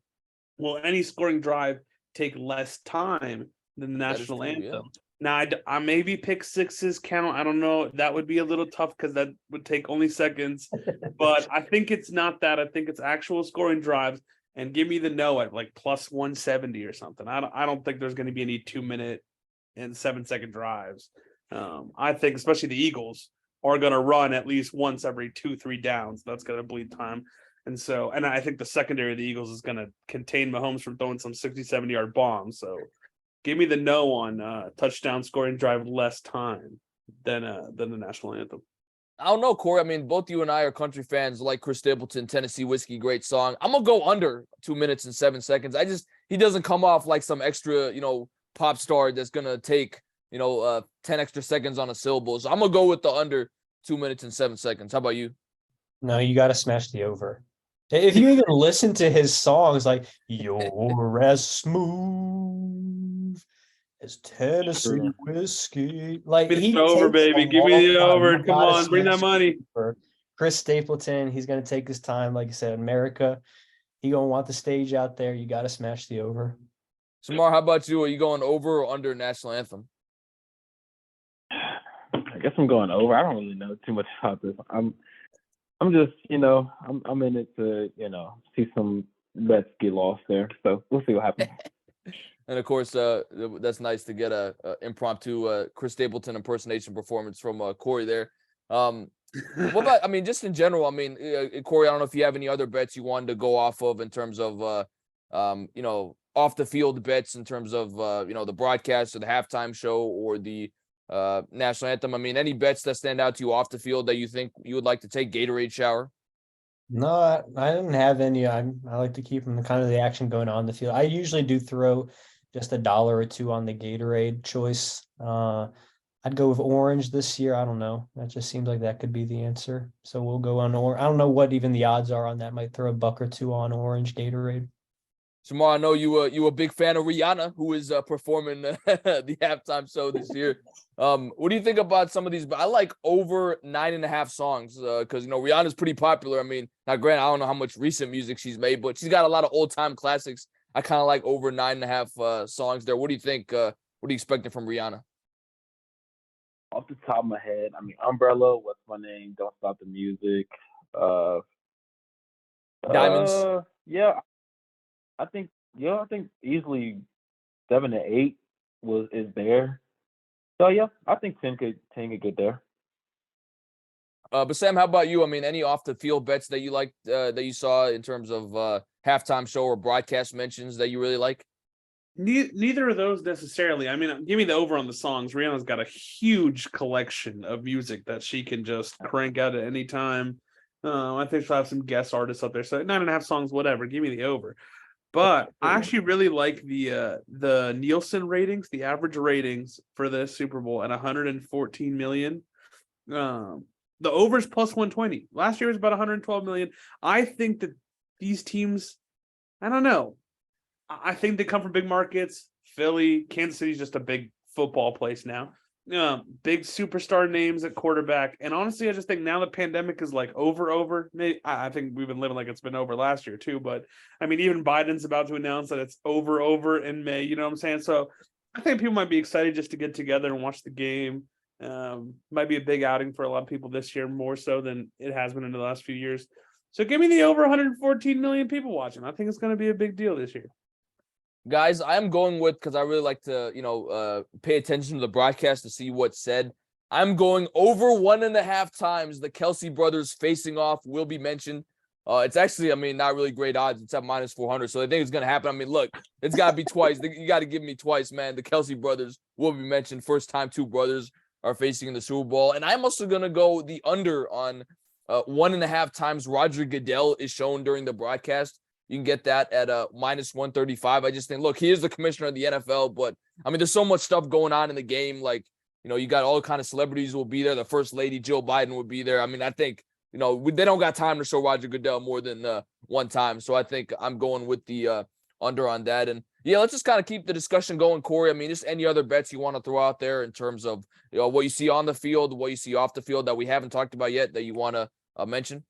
Will any scoring drive take less time than the national anthem? Yeah. Now, I maybe pick sixes count. I don't know. That would be a little tough because that would take only seconds. But I think it's not that. I think it's actual scoring drives. And give me the no at like plus 170 or something. I don't think there's going to be any 2 minute and 7 second drives. I think especially the Eagles are going to run at least once every 2-3 downs. That's going to bleed time. And I think the secondary of the Eagles is going to contain Mahomes from throwing some 60-70 yard bombs. So give me the no on touchdown scoring drive less time than the national anthem. I don't know, Corey. I mean, both you and I are country fans, like Chris Stapleton, Tennessee Whiskey, great song. I'm gonna go under 2 minutes and 7 seconds. He doesn't come off like some extra, pop star that's gonna take, 10 extra seconds on a syllable. So I'm gonna go with the under 2 minutes and 7 seconds. How about you? No, you got to smash the over. If you even listen to his songs, like "You're as smooth as Tennessee True. whiskey," like Give me he the over, takes a baby. Give long me the time. over. You Come gotta on, bring that smash money. for Chris Stapleton. He's gonna take his time, like you said, America. He gonna want the stage out there. You got to smash the over. Samar, how about you? Are you going over or under national anthem? I guess I'm going over. I don't really know too much about this. I'm just, I'm in it to, see some bets get lost there. So we'll see what happens. And of course, that's nice to get a impromptu Chris Stapleton impersonation performance from Corey there. What about, I mean, just in general, I mean, Corey, I don't know if you have any other bets you wanted to go off of in terms of, off the field bets in terms of, the broadcast or the halftime show or the national anthem. I mean, any bets that stand out to you off the field that you think you would like to take? Gatorade shower? No, I didn't have any. I like to keep them kind of the action going on the field. I usually do throw just $1 or $2 on the Gatorade choice. I'd go with orange this year. I don't know. That just seems like that could be the answer. So we'll go on orange. I don't know what even the odds are on that. Might throw $1 or $2 on orange Gatorade. Samar, I know you a big fan of Rihanna, who is performing the halftime show this year. What do you think about some of these? I like over 9.5 songs because Rihanna's pretty popular. I mean, now granted, I don't know how much recent music she's made, but she's got a lot of old time classics. I kind of like over 9.5 songs there. What do you think? What are you expecting from Rihanna? Off the top of my head, I mean, Umbrella, What's My Name, Don't Stop the Music. Diamonds. Yeah, I think easily 7 to 8 is there. So yeah, I think 10 could get there. But Sam, how about you? I mean, any off the field bets that you like that you saw in terms of halftime show or broadcast mentions that you really like? Neither of those necessarily. I mean, give me the over on the songs. Rihanna's got a huge collection of music that she can just crank out at any time. I think she'll have some guest artists up there. So 9.5 songs, whatever. Give me the over. But I actually really like the Nielsen ratings, the average ratings for the Super Bowl at 114 million. The over is plus 120. Last year was about 112 million. I think that these teams, I don't know. I think they come from big markets. Philly, Kansas City's just a big football place now. Big superstar names at quarterback. And honestly, I just think now the pandemic is like over. Maybe, I think we've been living like it's been over last year too. But I mean, even Biden's about to announce that it's over in May. You know what I'm saying? So I think people might be excited just to get together and watch the game. Might be a big outing for a lot of people this year, more so than it has been in the last few years. So give me the over 114 million people watching. I think it's going to be a big deal this year. Guys, I'm going with, because I really like to, pay attention to the broadcast to see what's said. I'm going over 1.5 times the Kelsey brothers facing off will be mentioned. It's actually, I mean, not really great odds. It's at minus 400. So I think it's going to happen. I mean, look, it's got to be twice. You got to give me twice, man. The Kelsey brothers will be mentioned. First time two brothers are facing in the Super Bowl. And I'm also going to go the under on 1.5 times Roger Goodell is shown during the broadcast. You can get that at minus 135. I just think, look, he is the commissioner of the NFL, but I mean, there's so much stuff going on in the game. Like, you got all kind of celebrities will be there. The first lady, Jill Biden, will be there. I mean, I think, they don't got time to show Roger Goodell more than one time. So I think I'm going with the under on that. And yeah, let's just kind of keep the discussion going, Corey. I mean, just any other bets you want to throw out there in terms of, what you see on the field, what you see off the field that we haven't talked about yet that you want to mention?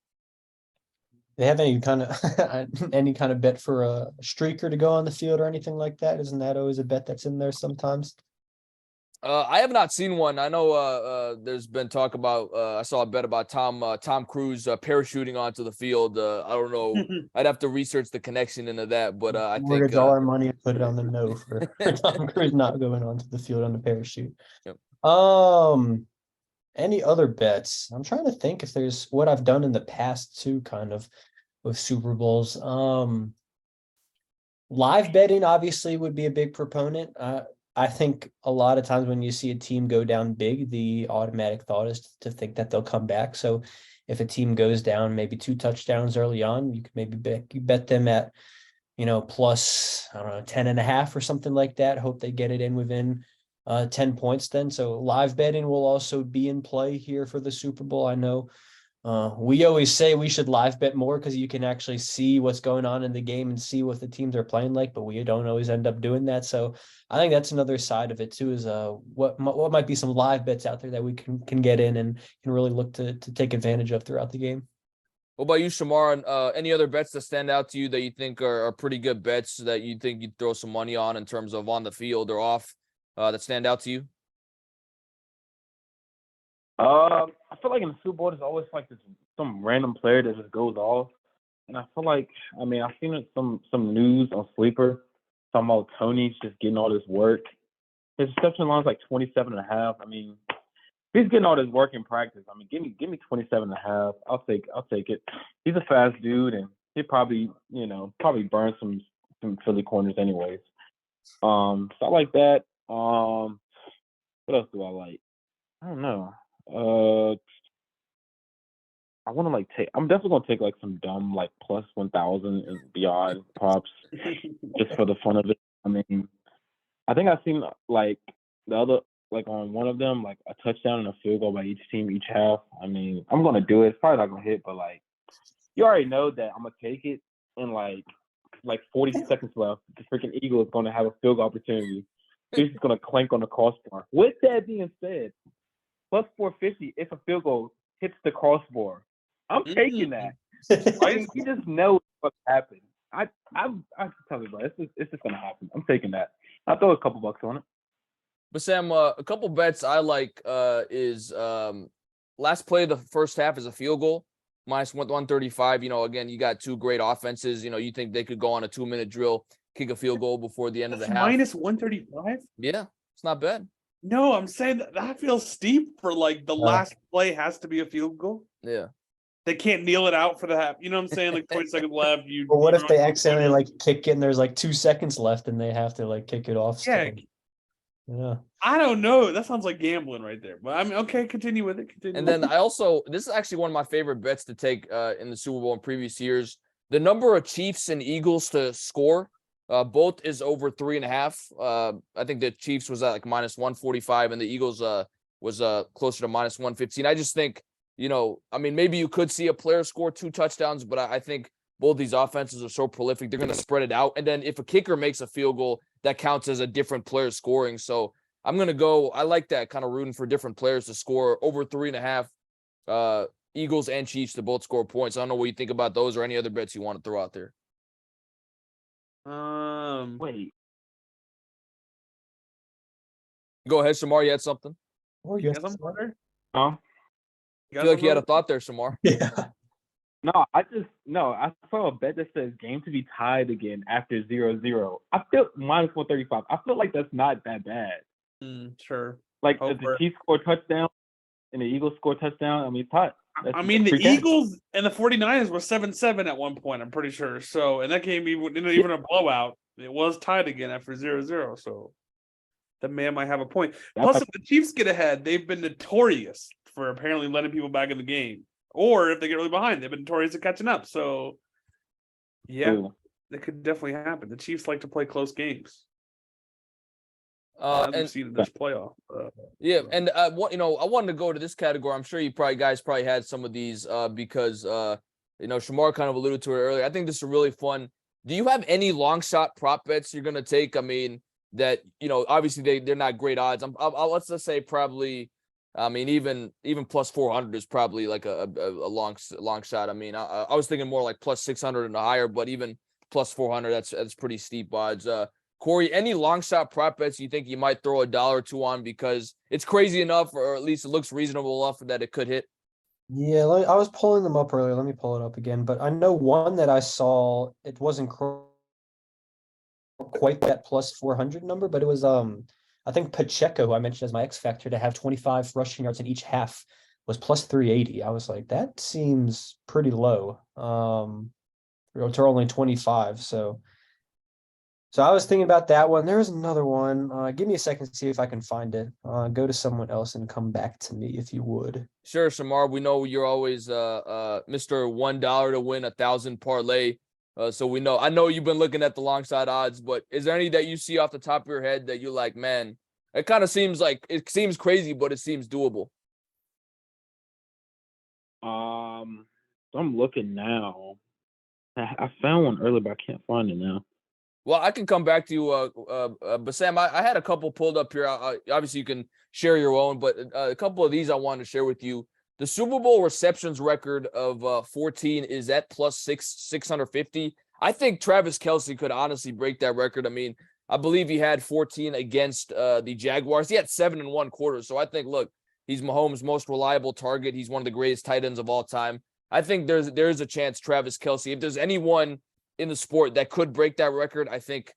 They have any kind of bet for a streaker to go on the field or anything like that? Isn't that always a bet that's in there sometimes? I have not seen one. I know there's been talk about. I saw a bet about Tom Cruise parachuting onto the field. I don't know. I'd have to research the connection into that, but I think all our money and put it on the no for Tom Cruise not going onto the field on the parachute. Yep. Any other bets? I'm trying to think if there's what I've done in the past too, kind of with Super Bowls. Live betting obviously would be a big proponent. I think a lot of times when you see a team go down big, the automatic thought is to think that they'll come back. So if a team goes down maybe 2 touchdowns early on, you could maybe bet them at, plus, I don't know, 10.5 or something like that. Hope they get it in within 10 points then. So live betting will also be in play here for the Super Bowl. I know we always say we should live bet more because you can actually see what's going on in the game and see what the teams are playing like, but we don't always end up doing that. So I think that's another side of it too, is what might be some live bets out there that we can get in and can really look to take advantage of throughout the game. What about you, Shamar? And any other bets that stand out to you that you think are pretty good bets that you think you'd throw some money on in terms of on the field or off that stand out to you? I feel like in the Super Bowl, there's always like some random player that just goes off, and I feel like, I mean, I've seen it, some news on Sleeper talking about Tony's just getting all this work. His reception line's like 27.5. I mean, if he's getting all this work in practice, I mean, give me 27.5. I'll take it. He's a fast dude, and he probably burn some Philly corners anyways. So I like that. What else do I like? I don't know. I want to I'm definitely gonna take like some dumb like plus 1,000 and beyond props just for the fun of it. I mean, I think I've seen like the other, like on one of them, like a touchdown and a field goal by each team each half. I mean, I'm gonna do it. It's probably not gonna hit, but like you already know that I'm gonna take it. And like 40 seconds left, the freaking Eagle is gonna have a field goal opportunity. He's just gonna clank on the crossbar. With that being said, plus 450 if a field goal hits the crossbar. I'm taking that. I mean, you just know what happened. I tell you, bro, it's just gonna happen. I'm taking that. I'll throw a couple bucks on it. But Sam, a couple bets I like is last play of the first half is a field goal, minus 135. Again, you got two great offenses. You think they could go on a 2-minute drill, kick a field goal before the end of the half. Minus 135? Yeah, it's not bad. No, I'm saying that feels steep for like the last play has to be a field goal. Yeah. They can't kneel it out for the half. You know what I'm saying? Like 20 seconds left. But what if they accidentally like kick it and there's like 2 seconds left and they have to like kick it off? Yeah. Still? Yeah. I don't know. That sounds like gambling right there. But I mean, okay, continue with it. And then this is actually one of my favorite bets to take in the Super Bowl in previous years. The number of Chiefs and Eagles to score, both is over 3.5. I think the Chiefs was at like minus 145 and the Eagles was closer to minus 115. I just think, I mean, maybe you could see a player score 2 touchdowns, but I think both these offenses are so prolific, they're going to spread it out. And then if a kicker makes a field goal, that counts as a different player scoring. So I'm going to go, I like that, kind of rooting for different players to score over 3.5, Eagles and Chiefs to both score points. I don't know what you think about those or any other bets you want to throw out there. Wait. Go ahead, Shamar. You had something? Or you have Huh? I feel like you had a thought there, Shamar. Yeah. No, I saw a bet that says game to be tied again after 0-0. I feel minus 135. I feel like that's not that bad. Sure. Like if the Chiefs score touchdown and the Eagles score touchdown, I mean, it's tied. I mean, the Eagles and the 49ers were 7-7 at one point, I'm pretty sure. So, and that game even a blowout. It was tied again after 0-0. So the man might have a point. Plus, if the Chiefs get ahead, they've been notorious for apparently letting people back in the game. Or if they get really behind, they've been notorious at catching up. So, yeah, that could definitely happen. The Chiefs like to play close games. And seen this playoff. And I wanted to go to this category. I'm sure you guys had some of these because Shamar kind of alluded to it earlier. I think this is really fun. Do you have any long shot prop bets you're gonna take? I mean, that obviously they're not great odds. Let's just say probably. I mean, even plus 400 is probably like a long shot. I mean, I was thinking more like plus 600 and higher, but even plus 400, that's pretty steep odds. Cory, any long shot prop bets you think you might throw $1 or 2 on because it's crazy enough, or at least it looks reasonable enough that it could hit? Yeah, I was pulling them up earlier. Let me pull it up again. But I know one that I saw, it wasn't quite that plus 400 number, but it was I think Pacheco, who I mentioned as my X factor, to have 25 rushing yards in each half was plus 380. I was like, that seems pretty low. To only 25. So So I was thinking about that one. There was another one. Give me a second to see if I can find it. Go to someone else and come back to me if you would. Sure, Shamar. We know you're always Mr. $1 to win 1,000 parlay. So we know. I know you've been looking at the long side odds, but is there any that you see off the top of your head that you're like, man, it kind of seems like it seems crazy, but it seems doable? I'm looking now. I found one earlier, but I can't find it now. Well, I can come back to you, Bassam. I had a couple pulled up here. Obviously, you can share your own, but a couple of these I wanted to share with you. The Super Bowl receptions record of 14 is at plus 650. I think Travis Kelce could honestly break that record. I mean, I believe he had 14 against the Jaguars. He had 7 in one quarter. So I think, look, he's Mahomes' most reliable target. He's one of the greatest tight ends of all time. I think there's a chance Travis Kelce, if there's anyone in the sport that could break that record, I think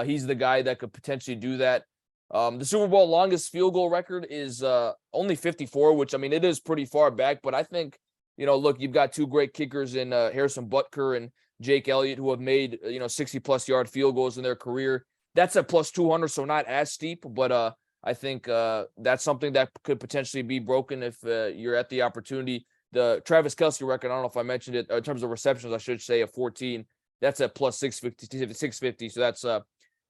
he's the guy that could potentially do that. The Super Bowl longest field goal record is only 54, which, I mean, it is pretty far back, but I think, look, you've got two great kickers in Harrison Butker and Jake Elliott who have made, 60-plus yard field goals in their career. That's at plus 200, so not as steep, but I think that's something that could potentially be broken if you're at the opportunity. The Travis Kelce record, I don't know if I mentioned it, in terms of receptions, I should say, at 14. That's at plus 650. So that's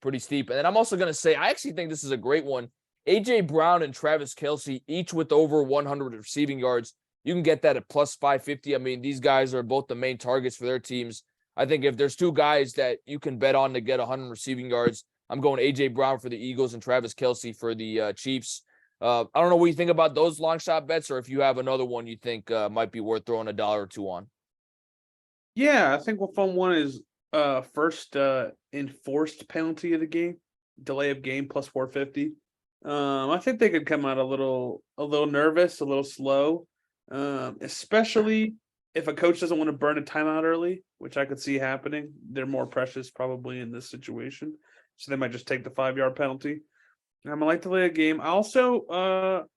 pretty steep. And then I'm also going to say, I actually think this is a great one. A.J. Brown and Travis Kelce, each with over 100 receiving yards. You can get that at plus 550. I mean, these guys are both the main targets for their teams. I think if there's two guys that you can bet on to get 100 receiving yards, I'm going A.J. Brown for the Eagles and Travis Kelce for the Chiefs. I don't know what you think about those long shot bets, or if you have another one you think might be worth throwing $1 or $2 on. Yeah, I think fun one is first enforced penalty of the game, delay of game plus 450. I think they could come out a little nervous, a little slow, especially if a coach doesn't want to burn a timeout early, which I could see happening. They're more precious probably in this situation, so they might just take the 5-yard penalty. I like to lay a game. I also, along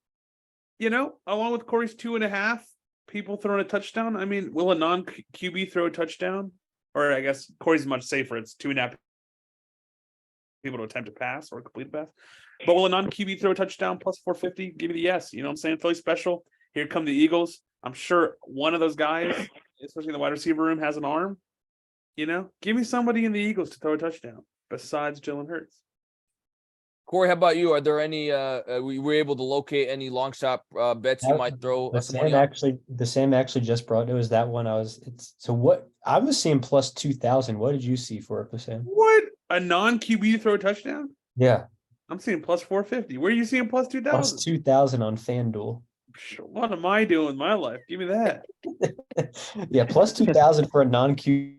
with Corey's 2.5 people throwing a touchdown. I mean, will a non-QB throw a touchdown? Or I guess Corey's much safer. It's 2.5 people to attempt a pass or complete a pass. But will a non-QB throw a touchdown plus 450? Give me the yes. You know what I'm saying? Philly special. Here come the Eagles. I'm sure one of those guys, especially in the wide receiver room, has an arm. Give me somebody in the Eagles to throw a touchdown besides Jalen Hurts. Corey, how about you? Are there any we were able to locate any long shot bets you might throw some money on? The Sam actually just brought it. Was that one what I was seeing plus 2,000. What did you see for it, Sam? What? A non-QB to throw a touchdown? Yeah. I'm seeing plus 450. Where are you seeing plus 2,000? Plus 2,000 on FanDuel. What am I doing with my life? Give me that. Yeah, plus 2,000 for a non-QB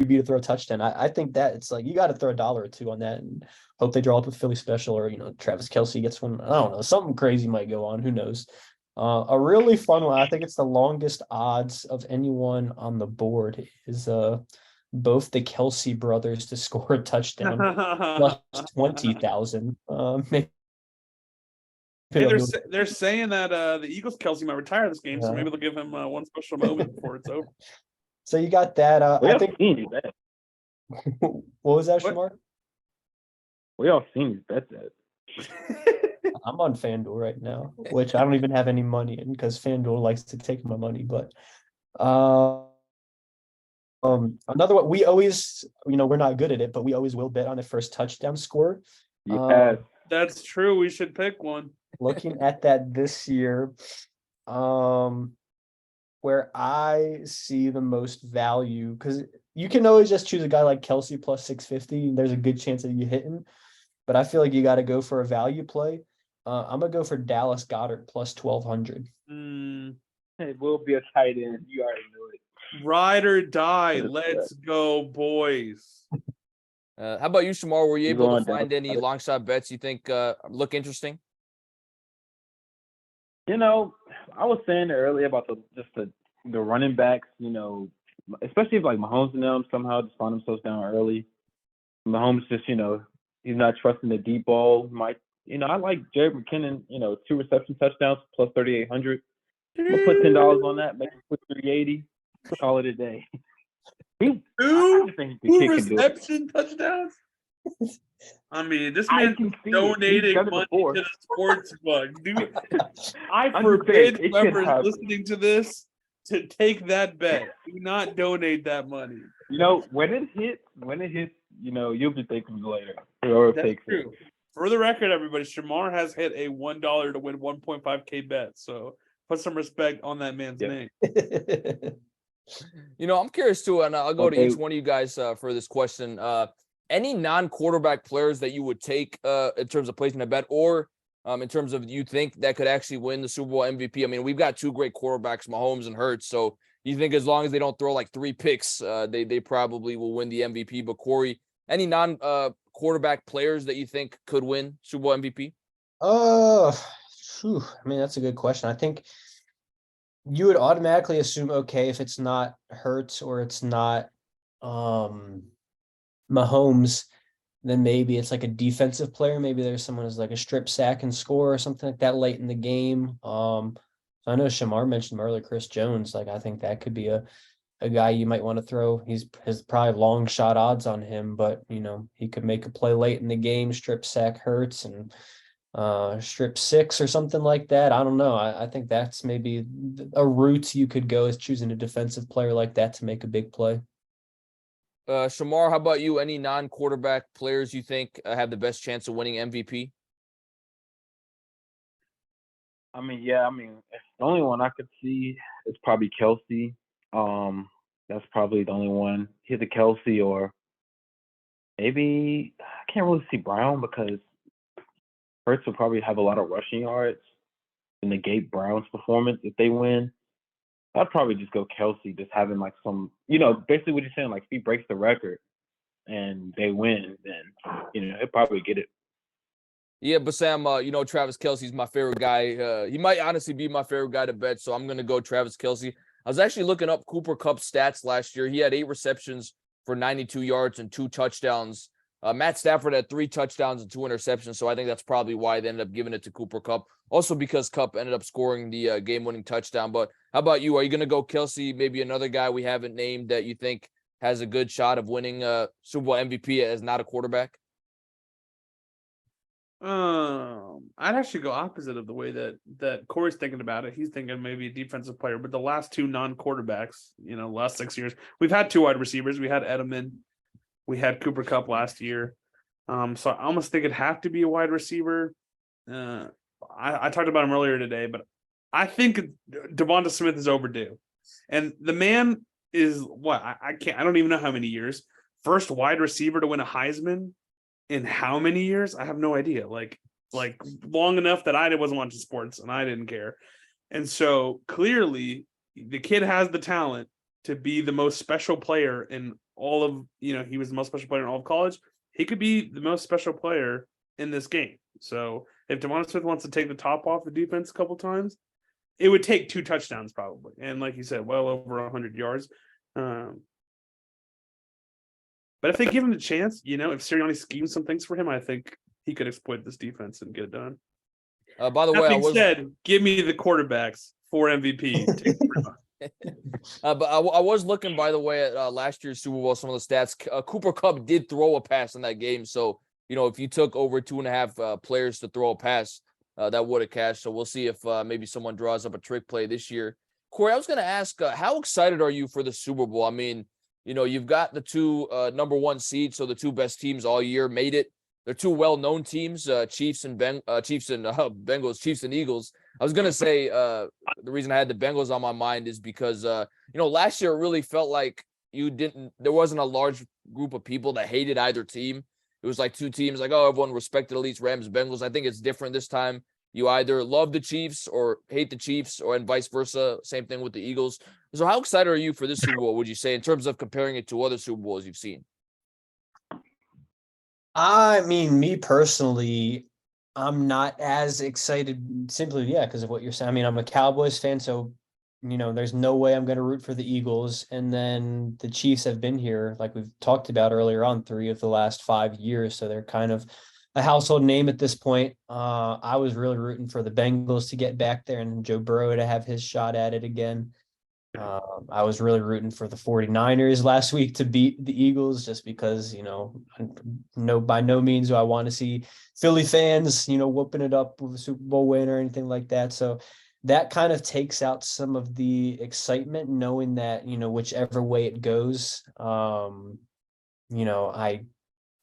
to throw a touchdown. I think that it's like you got to throw $1 or $2 on that and hope they draw up a Philly special, or Travis Kelce gets one. I don't know, something crazy might go on. Who knows? A really fun one. I think it's the longest odds of anyone on the board is both the Kelce brothers to score a touchdown plus 20,000. They're saying that the Eagles Kelce might retire this game, so maybe they'll give him one special moment before it's over. So you got that. I think. What was that, Shamar? We all seen these bets at. I'm on FanDuel right now, which I don't even have any money in because FanDuel likes to take my money. But another one, we always, we're not good at it, but we always will bet on the first touchdown score. Yes. That's true. We should pick one. Looking at that this year, where I see the most value, because you can always just choose a guy like Kelce plus 650. There's a good chance that you hit him, but I feel like you got to go for a value play. I'm gonna go for Dallas Goedert plus 1,200. It will be a tight end. You already know it. Ride or die. Let's go, boys. How about you, Shamar? Were you able to find any long shot bets you think look interesting? I was saying earlier about the running backs, especially if like Mahomes and them somehow just find themselves down early. Mahomes just, he's not trusting the deep ball. I like Jared McKinnon, 2 reception touchdowns plus 3,800. We'll put $10 on that, make it quick 380. Call it a day. I Two think the kid can do it. reception touchdowns. I mean, this I man can see it. He's donating done it money before. to the sports book. Dude, I I'm just forbid saying, it could whoever's happen. listening to this to take that bet. Do not donate that money. You know, when it hits, you know, you'll be thanking me later. Whoever That's takes true. it. For the record, everybody, Shamar has hit a $1 to win 1.5K bet. So put some respect on that man's Yeah. name. You know, I'm curious too, and I'll go to Okay. each one of you guys for this question. Any non-quarterback players that you would take in terms of placing a bet, or in terms of you think that could actually win the Super Bowl MVP? I mean, we've got two great quarterbacks, Mahomes and Hurts. So you think as long as they don't throw like 3 picks, they probably will win the MVP. But Corey, any non-quarterback players that you think could win Super Bowl MVP? I mean, that's a good question. I think you would automatically assume, okay, if it's not Hurts or it's not Mahomes, then maybe it's like a defensive player. Maybe there's someone who's like a strip sack and score or something like that late in the game. So I know Shamar mentioned earlier, Chris Jones. Like, I think that could be a guy you might want to throw. He's probably long shot odds on him, but you know, he could make a play late in the game, strip sack Hurts and strip 6 or something like that. I don't know. I think that's maybe a route you could go, is choosing a defensive player like that to make a big play. Shamar, how about you? Any non-quarterback players you think have the best chance of winning MVP? I mean, the only one I could see is probably Kelsey. That's probably the only one. Either Kelsey or maybe I can't really see Brown, because Hurts will probably have a lot of rushing yards to negate Brown's performance if they win. I'd probably just go Kelsey, just having like some, you know, basically what you're saying, like if he breaks the record and they win, then, you know, he'll probably get it. Yeah, but Sam, you know, Travis Kelce's my favorite guy. He might honestly be my favorite guy to bet, so I'm going to go Travis Kelce. I was actually looking up Cooper Kupp's stats last year. He had 8 receptions for 92 yards and 2 touchdowns. Matt Stafford had 3 touchdowns and 2 interceptions, so I think that's probably why they ended up giving it to Cooper Kupp. Also because Kupp ended up scoring the game-winning touchdown. But how about you? Are you going to go Kelce, maybe another guy we haven't named that you think has a good shot of winning Super Bowl MVP as not a quarterback? I'd actually go opposite of the way that Corey's thinking about it. He's thinking maybe a defensive player, but the last 2 non-quarterbacks, you know, last 6 years, we've had 2 wide receivers. We had Edelman, we had Cooper Kupp last year. So I almost think it'd have to be a wide receiver. I talked about him earlier today, but I think Devonta Smith is overdue. And the man is what? I don't even know how many years. First wide receiver to win a Heisman in how many years? I have no idea. Like long enough that I wasn't watching sports and I didn't care. And so clearly the kid has the talent to be the most special player in all of, you know, he was the most special player in all of college. He could be the most special player in this game. So if Devonta Smith wants to take the top off the defense a couple times, it would take 2 touchdowns probably. And like you said, well over 100 yards. But if they give him a chance, you know, if Sirianni schemes some things for him, I think he could exploit this defense and get it done. By the That way, being said, give me the quarterbacks for MVP. but I was looking, by the way, at last year's Super Bowl, some of the stats. Cooper Kupp did throw a pass in that game. So, you know, if you took over 2.5 players to throw a pass, that would have cashed. So we'll see if maybe someone draws up a trick play this year. Corey, I was going to ask, how excited are you for the Super Bowl? I mean, you know, you've got the 2 number 1 seeds, so the 2 best teams all year made it. They're 2 well-known teams, Chiefs and Bengals, Chiefs and Eagles. I was gonna say the reason I had the Bengals on my mind is because you know, last year it really felt like there wasn't a large group of people that hated either team. It was like 2 teams, like, oh, everyone respected at least Rams, Bengals. I think it's different this time. You either love the Chiefs or hate the Chiefs, or and vice versa. Same thing with the Eagles. So how excited are you for this Super Bowl, would you say, in terms of comparing it to other Super Bowls you've seen? I mean, me personally, I'm not as excited simply, because of what you're saying. I mean, I'm a Cowboys fan, so, you know, there's no way I'm going to root for the Eagles. And then the Chiefs have been here, like we've talked about earlier on, 3 of the last 5 years. So they're kind of a household name at this point. I was really rooting for the Bengals to get back there and Joe Burrow to have his shot at it again. I was really rooting for the 49ers last week to beat the Eagles just because, no, by no means do I want to see Philly fans, whooping it up with a Super Bowl win or anything like that. So that kind of takes out some of the excitement knowing that, whichever way it goes, I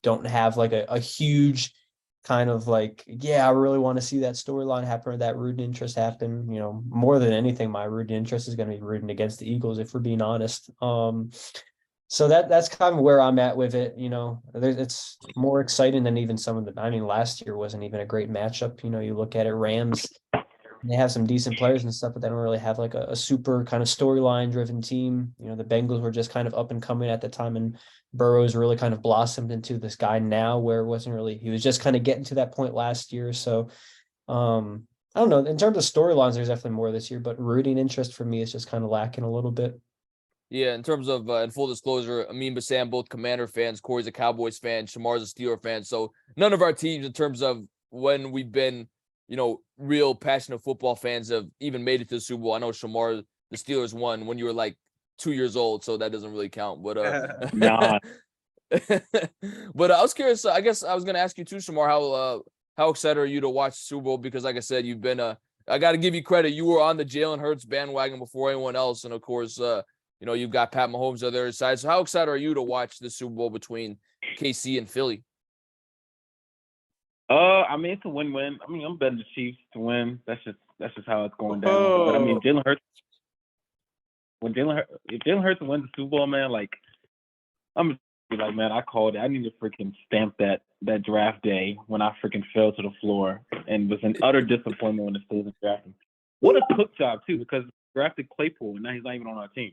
don't have like a huge kind of like, yeah, I really want to see that storyline happen or that rooting interest happen. More than anything, my rooting interest is going to be rooting against the Eagles, if we're being honest. So that's kind of where I'm at with it. It's more exciting than even some of the. I mean, last year wasn't even a great matchup. You look at it, Rams. They have some decent players and stuff, but they don't really have like a super kind of storyline driven team. The Bengals were just kind of up and coming at the time, and Burrow's really kind of blossomed into this guy now where it wasn't really, he was just kind of getting to that point last year. So I don't know. In terms of storylines, there's definitely more this year, but rooting interest for me is just kind of lacking a little bit. Yeah, in terms of in full disclosure, me and Bassam both Commander fans. Corey's a Cowboys fan. Shamar's a Steeler fan. So none of our teams, in terms of when we've been, real passionate football fans, have even made it to the Super Bowl. I know Shamar, the Steelers won when you were like 2 years old, so that doesn't really count. But Nah. but I was curious. I guess I was gonna ask you too, Shamar, how excited are you to watch Super Bowl? Because like I said, you've been I got to give you credit. You were on the Jalen Hurts bandwagon before anyone else, and of course, you've got Pat Mahomes on the other side. So how excited are you to watch the Super Bowl between KC and Philly? I mean, it's a win-win. I mean, I'm betting the Chiefs to win. That's just how it's going down. But I mean, Jalen Hurts. If Jalen Hurts wins the Super Bowl, man, like I'm just be like, man, I called it. I need to freaking stamp that draft day when I freaking fell to the floor and was an utter disappointment when the Steelers drafted him. What a cook job too, because drafted Claypool and now he's not even on our team.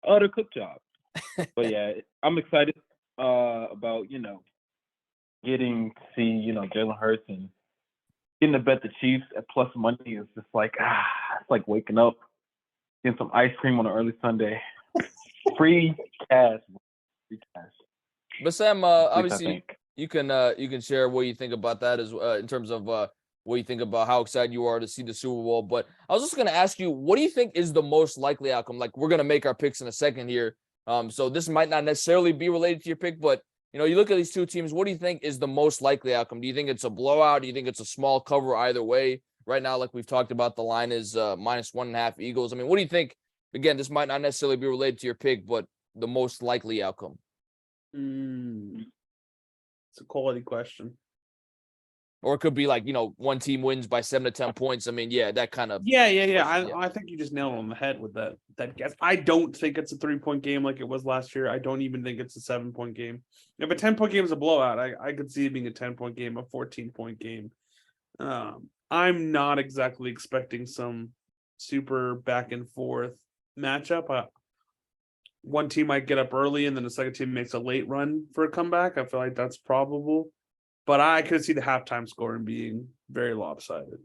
Utter cook job. But yeah, I'm excited about getting to see Jalen Hurts and getting to bet the Chiefs at plus money is just like it's like waking up, getting some ice cream on an early Sunday. Free cash. But Sam, obviously you can share what you think about that as in terms of what you think about how excited you are to see the Super Bowl. But I was just going to ask you, what do you think is the most likely outcome? Like, we're going to make our picks in a second here. So this might not necessarily be related to your pick, but you look at these two teams. What do you think is the most likely outcome? Do you think it's a blowout? Do you think it's a small cover either way? Right now, like we've talked about, the line is -1.5 Eagles. I mean, what do you think? Again, this might not necessarily be related to your pick, but the most likely outcome. It's a quality question. Or it could be like, one team wins by 7 to 10 points. I mean, yeah, that kind of. Yeah. I think you just nailed it on the head with that guess. I don't think it's a 3-point game like it was last year. I don't even think it's a 7-point game. If a 10-point game is a blowout, I could see it being a 10-point game, a 14-point game. I'm not exactly expecting some super back and forth matchup. One team might get up early and then the second team makes a late run for a comeback. I feel like that's probable. But I could see the halftime scoring being very lopsided.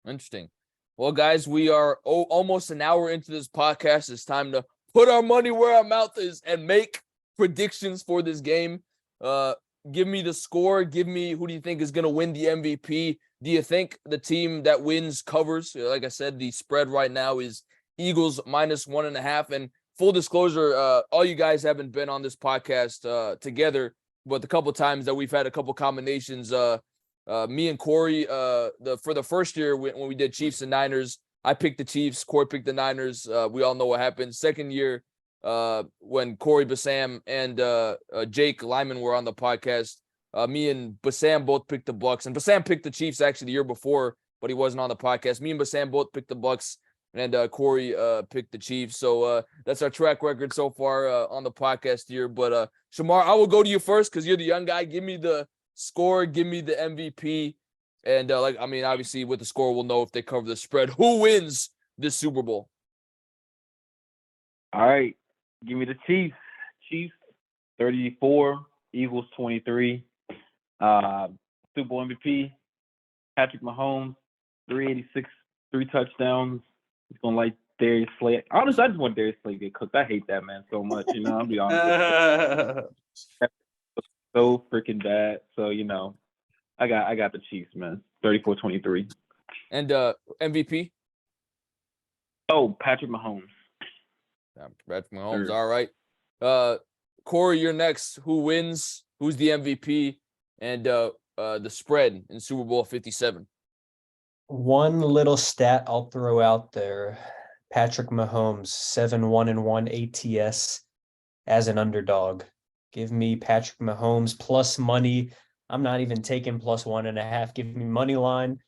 Interesting. Well, guys, we are almost an hour into this podcast. It's time to put our money where our mouth is and make predictions for this game. Give me the score. Give me who do you think is going to win the MVP. Do you think the team that wins covers? Like I said, the spread right now is Eagles -1.5. And full disclosure, all you guys haven't been on this podcast together, but the couple times that we've had a couple combinations, me and Corey, for the first year when we did Chiefs and Niners, I picked the Chiefs, Corey picked the Niners. We all know what happened. Second year, when Corey, Bassam, and Jake Lyman were on the podcast, me and Bassam both picked the Bucks, and Bassam picked the Chiefs actually the year before, but he wasn't on the podcast. Me and Bassam both picked the Bucks, and Corey picked the Chiefs. So that's our track record so far on the podcast here. But Shamar, I will go to you first because you're the young guy. Give me the score. Give me the MVP. And obviously with the score, we'll know if they cover the spread. Who wins this Super Bowl? All right. Give me the Chiefs. Chiefs 34, Eagles 23. Super Bowl MVP, Patrick Mahomes, 386, 3 touchdowns. He's going to like Darius Slay. Honestly, I just want Darius Slay to get cooked. I hate that man so much. I'll be honest. So freaking bad. So, I got the Chiefs, man. 34-23. And MVP? Oh, Patrick Mahomes. Patrick Mahomes. Sure. All right. Corey, you're next. Who wins? Who's the MVP? And the spread in Super Bowl 57. One little stat I'll throw out there. Patrick Mahomes, 7-1-1 ATS as an underdog. Give me Patrick Mahomes plus money. I'm not even taking plus 1.5. Give me money line.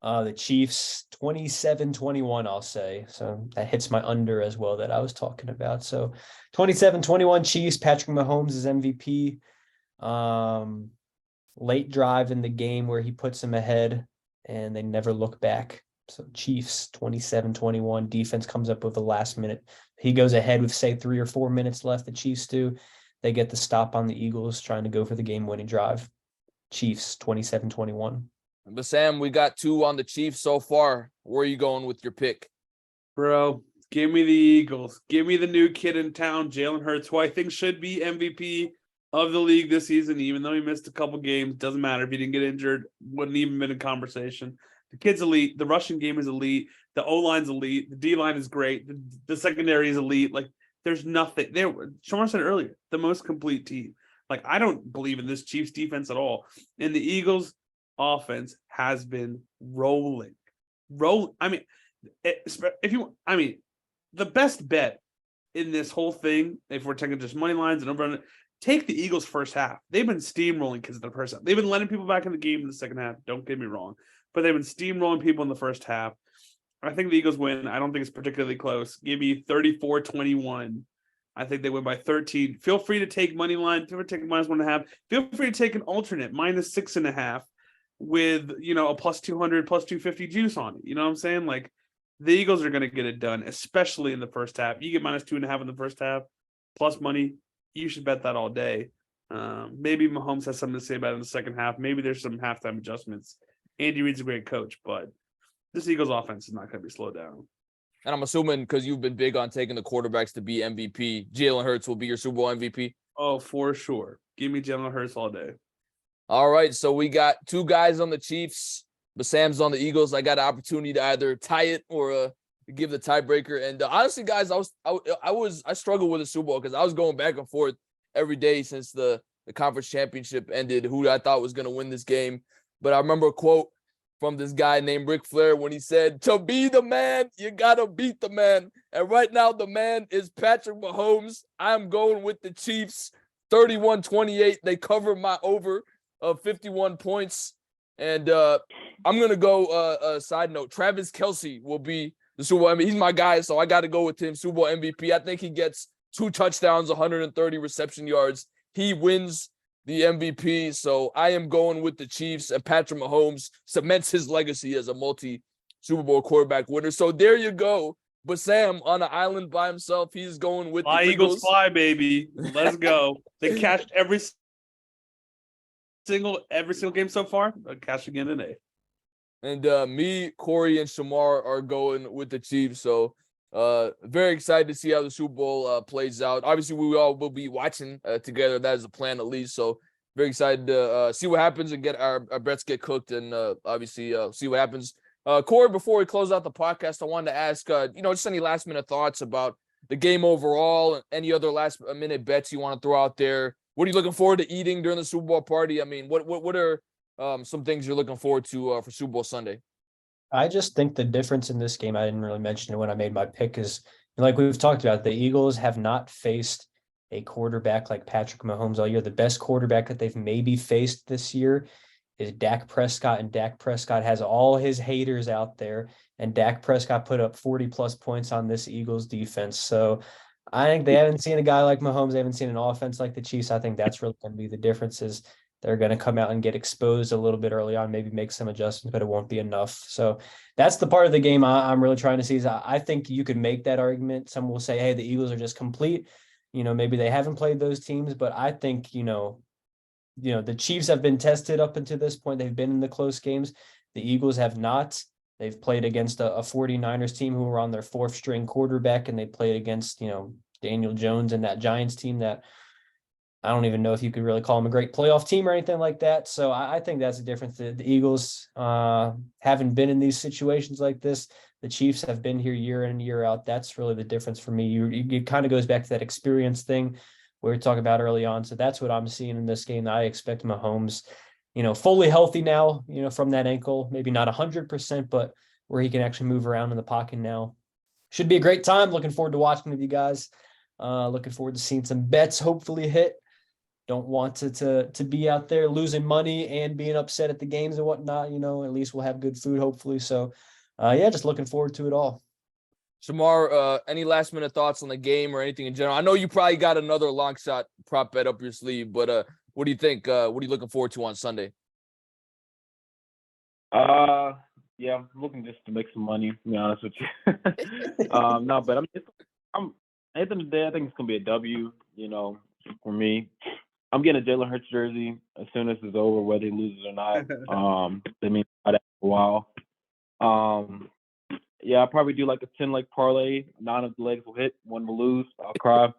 The Chiefs 27-21, I'll say. So that hits my under as well that I was talking about. So 27-21 Chiefs, Patrick Mahomes is MVP. Late drive in the game where he puts them ahead and they never look back. So Chiefs 27-21. Defense comes up with the last minute. He goes ahead with, say, 3 or 4 minutes left. The Chiefs do. They get the stop on the Eagles trying to go for the game-winning drive. Chiefs 27-21. But Sam, we got 2 on the Chiefs so far. Where are you going with your pick? Bro, give me the Eagles. Give me the new kid in town, Jalen Hurts, who I think should be MVP of the league this season, even though he missed a couple games. Doesn't matter if he didn't get injured. Wouldn't even been a conversation. The kid's elite. The rushing game is elite. The O-line's elite. The D-line is great. The secondary is elite. Like, there's nothing. Shamar said earlier, the most complete team. Like, I don't believe in this Chiefs defense at all. And the Eagles offense has been rolling. I mean, the best bet in this whole thing, if we're taking just money lines and over, take the Eagles first half. They've been steamrolling because of the first half. They've been letting people back in the game in the second half. Don't get me wrong. But they've been steamrolling people in the first half. I think the Eagles win. I don't think it's particularly close. Give me 34-21. I think they win by 13. Feel free to take money line. Feel free to take -1.5. Feel free to take an alternate -6.5 with, a plus 200, plus 250 juice on it. You know what I'm saying? Like, the Eagles are going to get it done, especially in the first half. You get -2.5 in the first half, plus money. You should bet that all day. Maybe Mahomes has something to say about it in the second half. Maybe there's some halftime adjustments. Andy Reid's a great coach, but this Eagles offense is not going to be slowed down. And I'm assuming, because you've been big on taking the quarterbacks to be MVP, Jalen Hurts will be your Super Bowl MVP? Oh, for sure. Give me Jalen Hurts all day. All right, so we got 2 guys on the Chiefs, but Sam's on the Eagles. I got an opportunity to either tie it or give the tiebreaker. And honestly, guys, I struggled with the Super Bowl because I was going back and forth every day since the conference championship ended, who I thought was going to win this game. But I remember a quote from this guy named Ric Flair when he said, "To be the man, you got to beat the man." And right now, the man is Patrick Mahomes. I'm going with the Chiefs, 31-28. They cover my over of 51 points. And I'm going to go side note. Travis Kelce will be the Super Bowl MVP. He's my guy, so I got to go with him, Super Bowl MVP. I think he gets 2 touchdowns, 130 reception yards. He wins the MVP, so I am going with the Chiefs, and Patrick Mahomes cements his legacy as a multi-Super Bowl quarterback winner. So there you go. But Sam, on an island by himself, he's going with fly, the Eagles. Eagles fly, baby. Let's go. They cashed every single game so far. They'll cash again today. And me, Corey, and Shamar are going with the Chiefs. So very excited to see how the Super Bowl plays out. Obviously, we all will be watching together. That is the plan, at least. So very excited to see what happens and get our bets get cooked, and obviously see what happens. Corey, before we close out the podcast, I wanted to ask, just any last minute thoughts about the game overall, and any other last minute bets you want to throw out there. What are you looking forward to eating during the Super Bowl party? I mean, what are some things you're looking forward to for Super Bowl Sunday? I just think the difference in this game, I didn't really mention it when I made my pick, is like we've talked about, the Eagles have not faced a quarterback like Patrick Mahomes all year. The best quarterback that they've maybe faced this year is Dak Prescott, and Dak Prescott has all his haters out there, and Dak Prescott put up 40+ points on this Eagles defense. So I think they haven't seen a guy like Mahomes. They haven't seen an offense like the Chiefs. I think that's really going to be the differences. They're going to come out and get exposed a little bit early on, maybe make some adjustments, but it won't be enough. So that's the part of the game I'm really trying to see. Is I think you could make that argument. Some will say, hey, the Eagles are just complete. Maybe they haven't played those teams, but I think, the Chiefs have been tested up until this point. They've been in the close games. The Eagles have not. They've played against a 49ers team who were on their 4th string quarterback, and they played against, Daniel Jones and that Giants team that I don't even know if you could really call them a great playoff team or anything like that. So I think that's the difference. The Eagles haven't been in these situations like this. the Chiefs have been here year in and year out. That's really the difference for me. It kind of goes back to that experience thing we were talking about early on. So that's what I'm seeing in this game. I expect Mahomes, fully healthy now, from that ankle, maybe not 100%, but where he can actually move around in the pocket now. Should be a great time. Looking forward to watching with you guys. Looking forward to seeing some bets hopefully hit. Don't want to be out there losing money and being upset at the games and whatnot. At least we'll have good food hopefully. So, just looking forward to it all. Shamar, any last minute thoughts on the game or anything in general? I know you probably got another long shot prop bet up your sleeve, but what do you think? What are you looking forward to on Sunday? Yeah, I'm looking just to make some money, to be honest with you. No, but I'm at the end of the day, I think it's gonna be a W, for me. I'm getting a Jalen Hurts jersey as soon as it's over, whether he loses or not. I mean, for a while. Yeah, I'll probably do like a 10-leg parlay. 9 of the legs will hit, 1 will lose. I'll cry.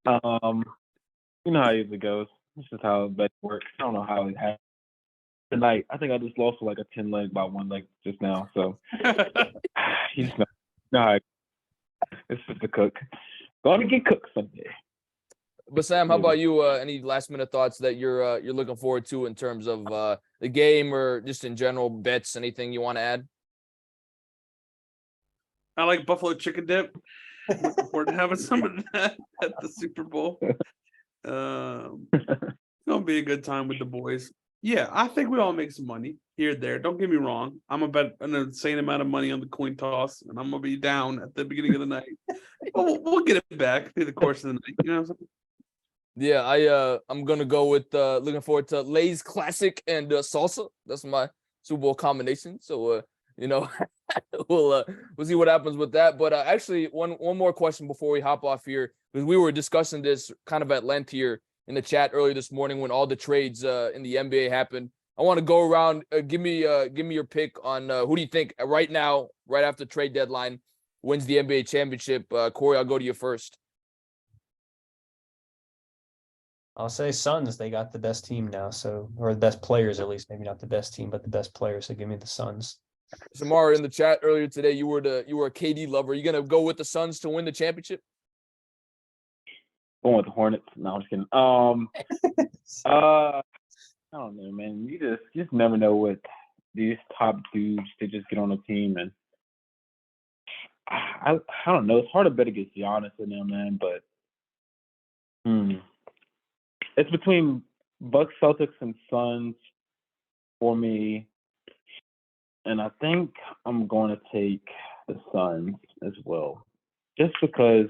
You know how it usually goes. This is how bet works. I don't know how it happened tonight. I think I just lost like a 10-leg by 1 leg just now. So you just know how it's just a cook. Going to get cooked someday. But Sam, how about you? Any last minute thoughts that you're looking forward to in terms of the game or just in general bets? Anything you want to add? I like buffalo chicken dip. Looking forward to having some of that at the Super Bowl. It's gonna be a good time with the boys. Yeah, I think we all make some money here and there. Don't get me wrong. I'm gonna bet an insane amount of money on the coin toss, and I'm gonna be down at the beginning of the night. But we'll get it back through the course of the night. Yeah, I'm gonna go with looking forward to Lay's Classic and salsa. That's my Super Bowl combination. So we'll see what happens with that. But actually, one more question before we hop off here, because we were discussing this kind of at length here in the chat earlier this morning when all the trades in the NBA happened. I want to go around. Give me your pick on who do you think right now, right after trade deadline, wins the NBA championship. Corey, I'll go to you first. I'll say Suns. They got the best team now, or the best players at least. Maybe not the best team, but the best players. So give me the Suns. Shamar, in the chat earlier today, you were a KD lover. Are you gonna go with the Suns to win the championship? Going with the Hornets. No, I'm just kidding. I don't know, man. You just never know what these top dudes they just get on a team, and I don't know. It's hard to bet against Giannis and them, man. But it's between Bucks, Celtics, and Suns for me. And I think I'm going to take the Suns as well. Just because,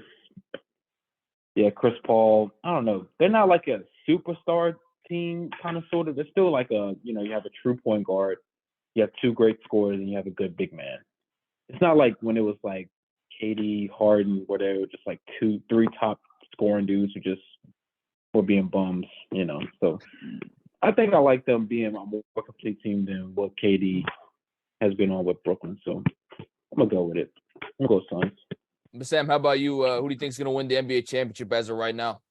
Chris Paul, I don't know. They're not like a superstar team, kind of, sort of. They're still like you have a true point guard. You have 2 great scorers, and you have a good big man. It's not like when it was like KD, Harden, where they were just like 2, 3 top scoring dudes who just were being bums, So I think I like them being a more complete team than what KD has been on with Brooklyn. So I'm going to go with it. I'm going to go Suns. But Sam, how about you? Who do you think is going to win the NBA championship as of right now?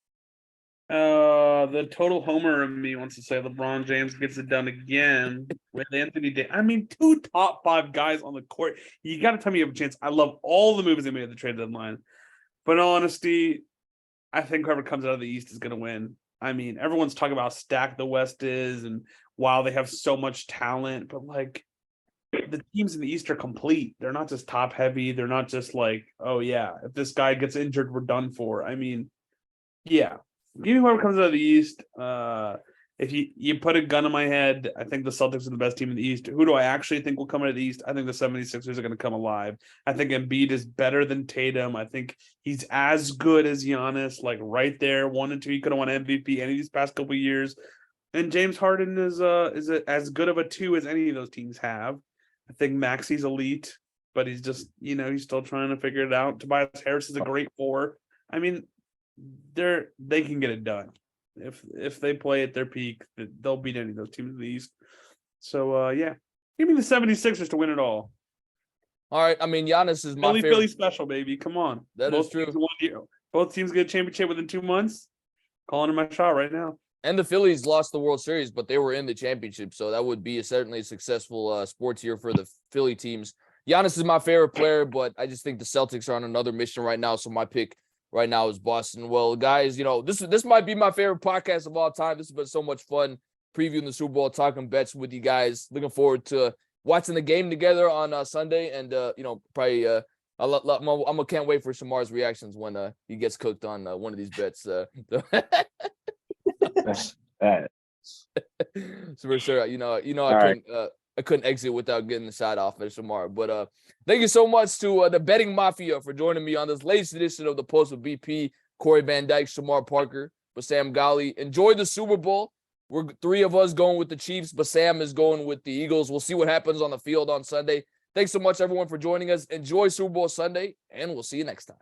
The total homer of me wants to say LeBron James gets it done again with Anthony Davis. I mean, 2 top 5 guys on the court. You got to tell me you have a chance. I love all the moves they made at the trade deadline. But in all honesty, I think whoever comes out of the East is going to win. I mean, everyone's talking about how stacked the West is and wow, they have so much talent. But, the teams in the East are complete. They're not just top heavy. They're not just like, oh, yeah, if this guy gets injured, we're done for. I mean, yeah. Give me whoever comes out of the East. If you put a gun in my head, I think the Celtics are the best team in the East. Who do I actually think will come out of the East? I think the 76ers are going to come alive. I think Embiid is better than Tatum. I think he's as good as Giannis, right there, 1 and 2. He could have won MVP any of these past couple of years. And James Harden is as good of a 2 as any of those teams have. I think Maxi's elite, but he's just, he's still trying to figure it out. Tobias Harris is a great 4. I mean, they can get it done. If they play at their peak, they'll beat any of those teams in the East. So, give me the 76ers to win it all. All right. I mean, Giannis is my favorite. Philly special, baby. Come on. That is true. Both teams get a championship within 2 months. Calling in my shot right now. And the Phillies lost the World Series, but they were in the championship. So that would be certainly a successful sports year for the Philly teams. Giannis is my favorite player, but I just think the Celtics are on another mission right now. So my pick right now is Boston. Well, guys, this might be my favorite podcast of all time. This has been so much fun previewing the Super Bowl, talking bets with you guys. Looking forward to watching the game together on Sunday, and probably I can't wait for Shamar's reactions when he gets cooked on one of these bets. So for sure, I couldn't exit without getting the side off at Shamar. But thank you so much to the Betting Mafia for joining me on this latest edition of the Post with BP. Cory Van Dyke, Shamar Parker, Bassam Ghali. Enjoy the Super Bowl. We're 3 of us going with the Chiefs, but Sam is going with the Eagles. We'll see what happens on the field on Sunday. Thanks so much, everyone, for joining us. Enjoy Super Bowl Sunday, and we'll see you next time.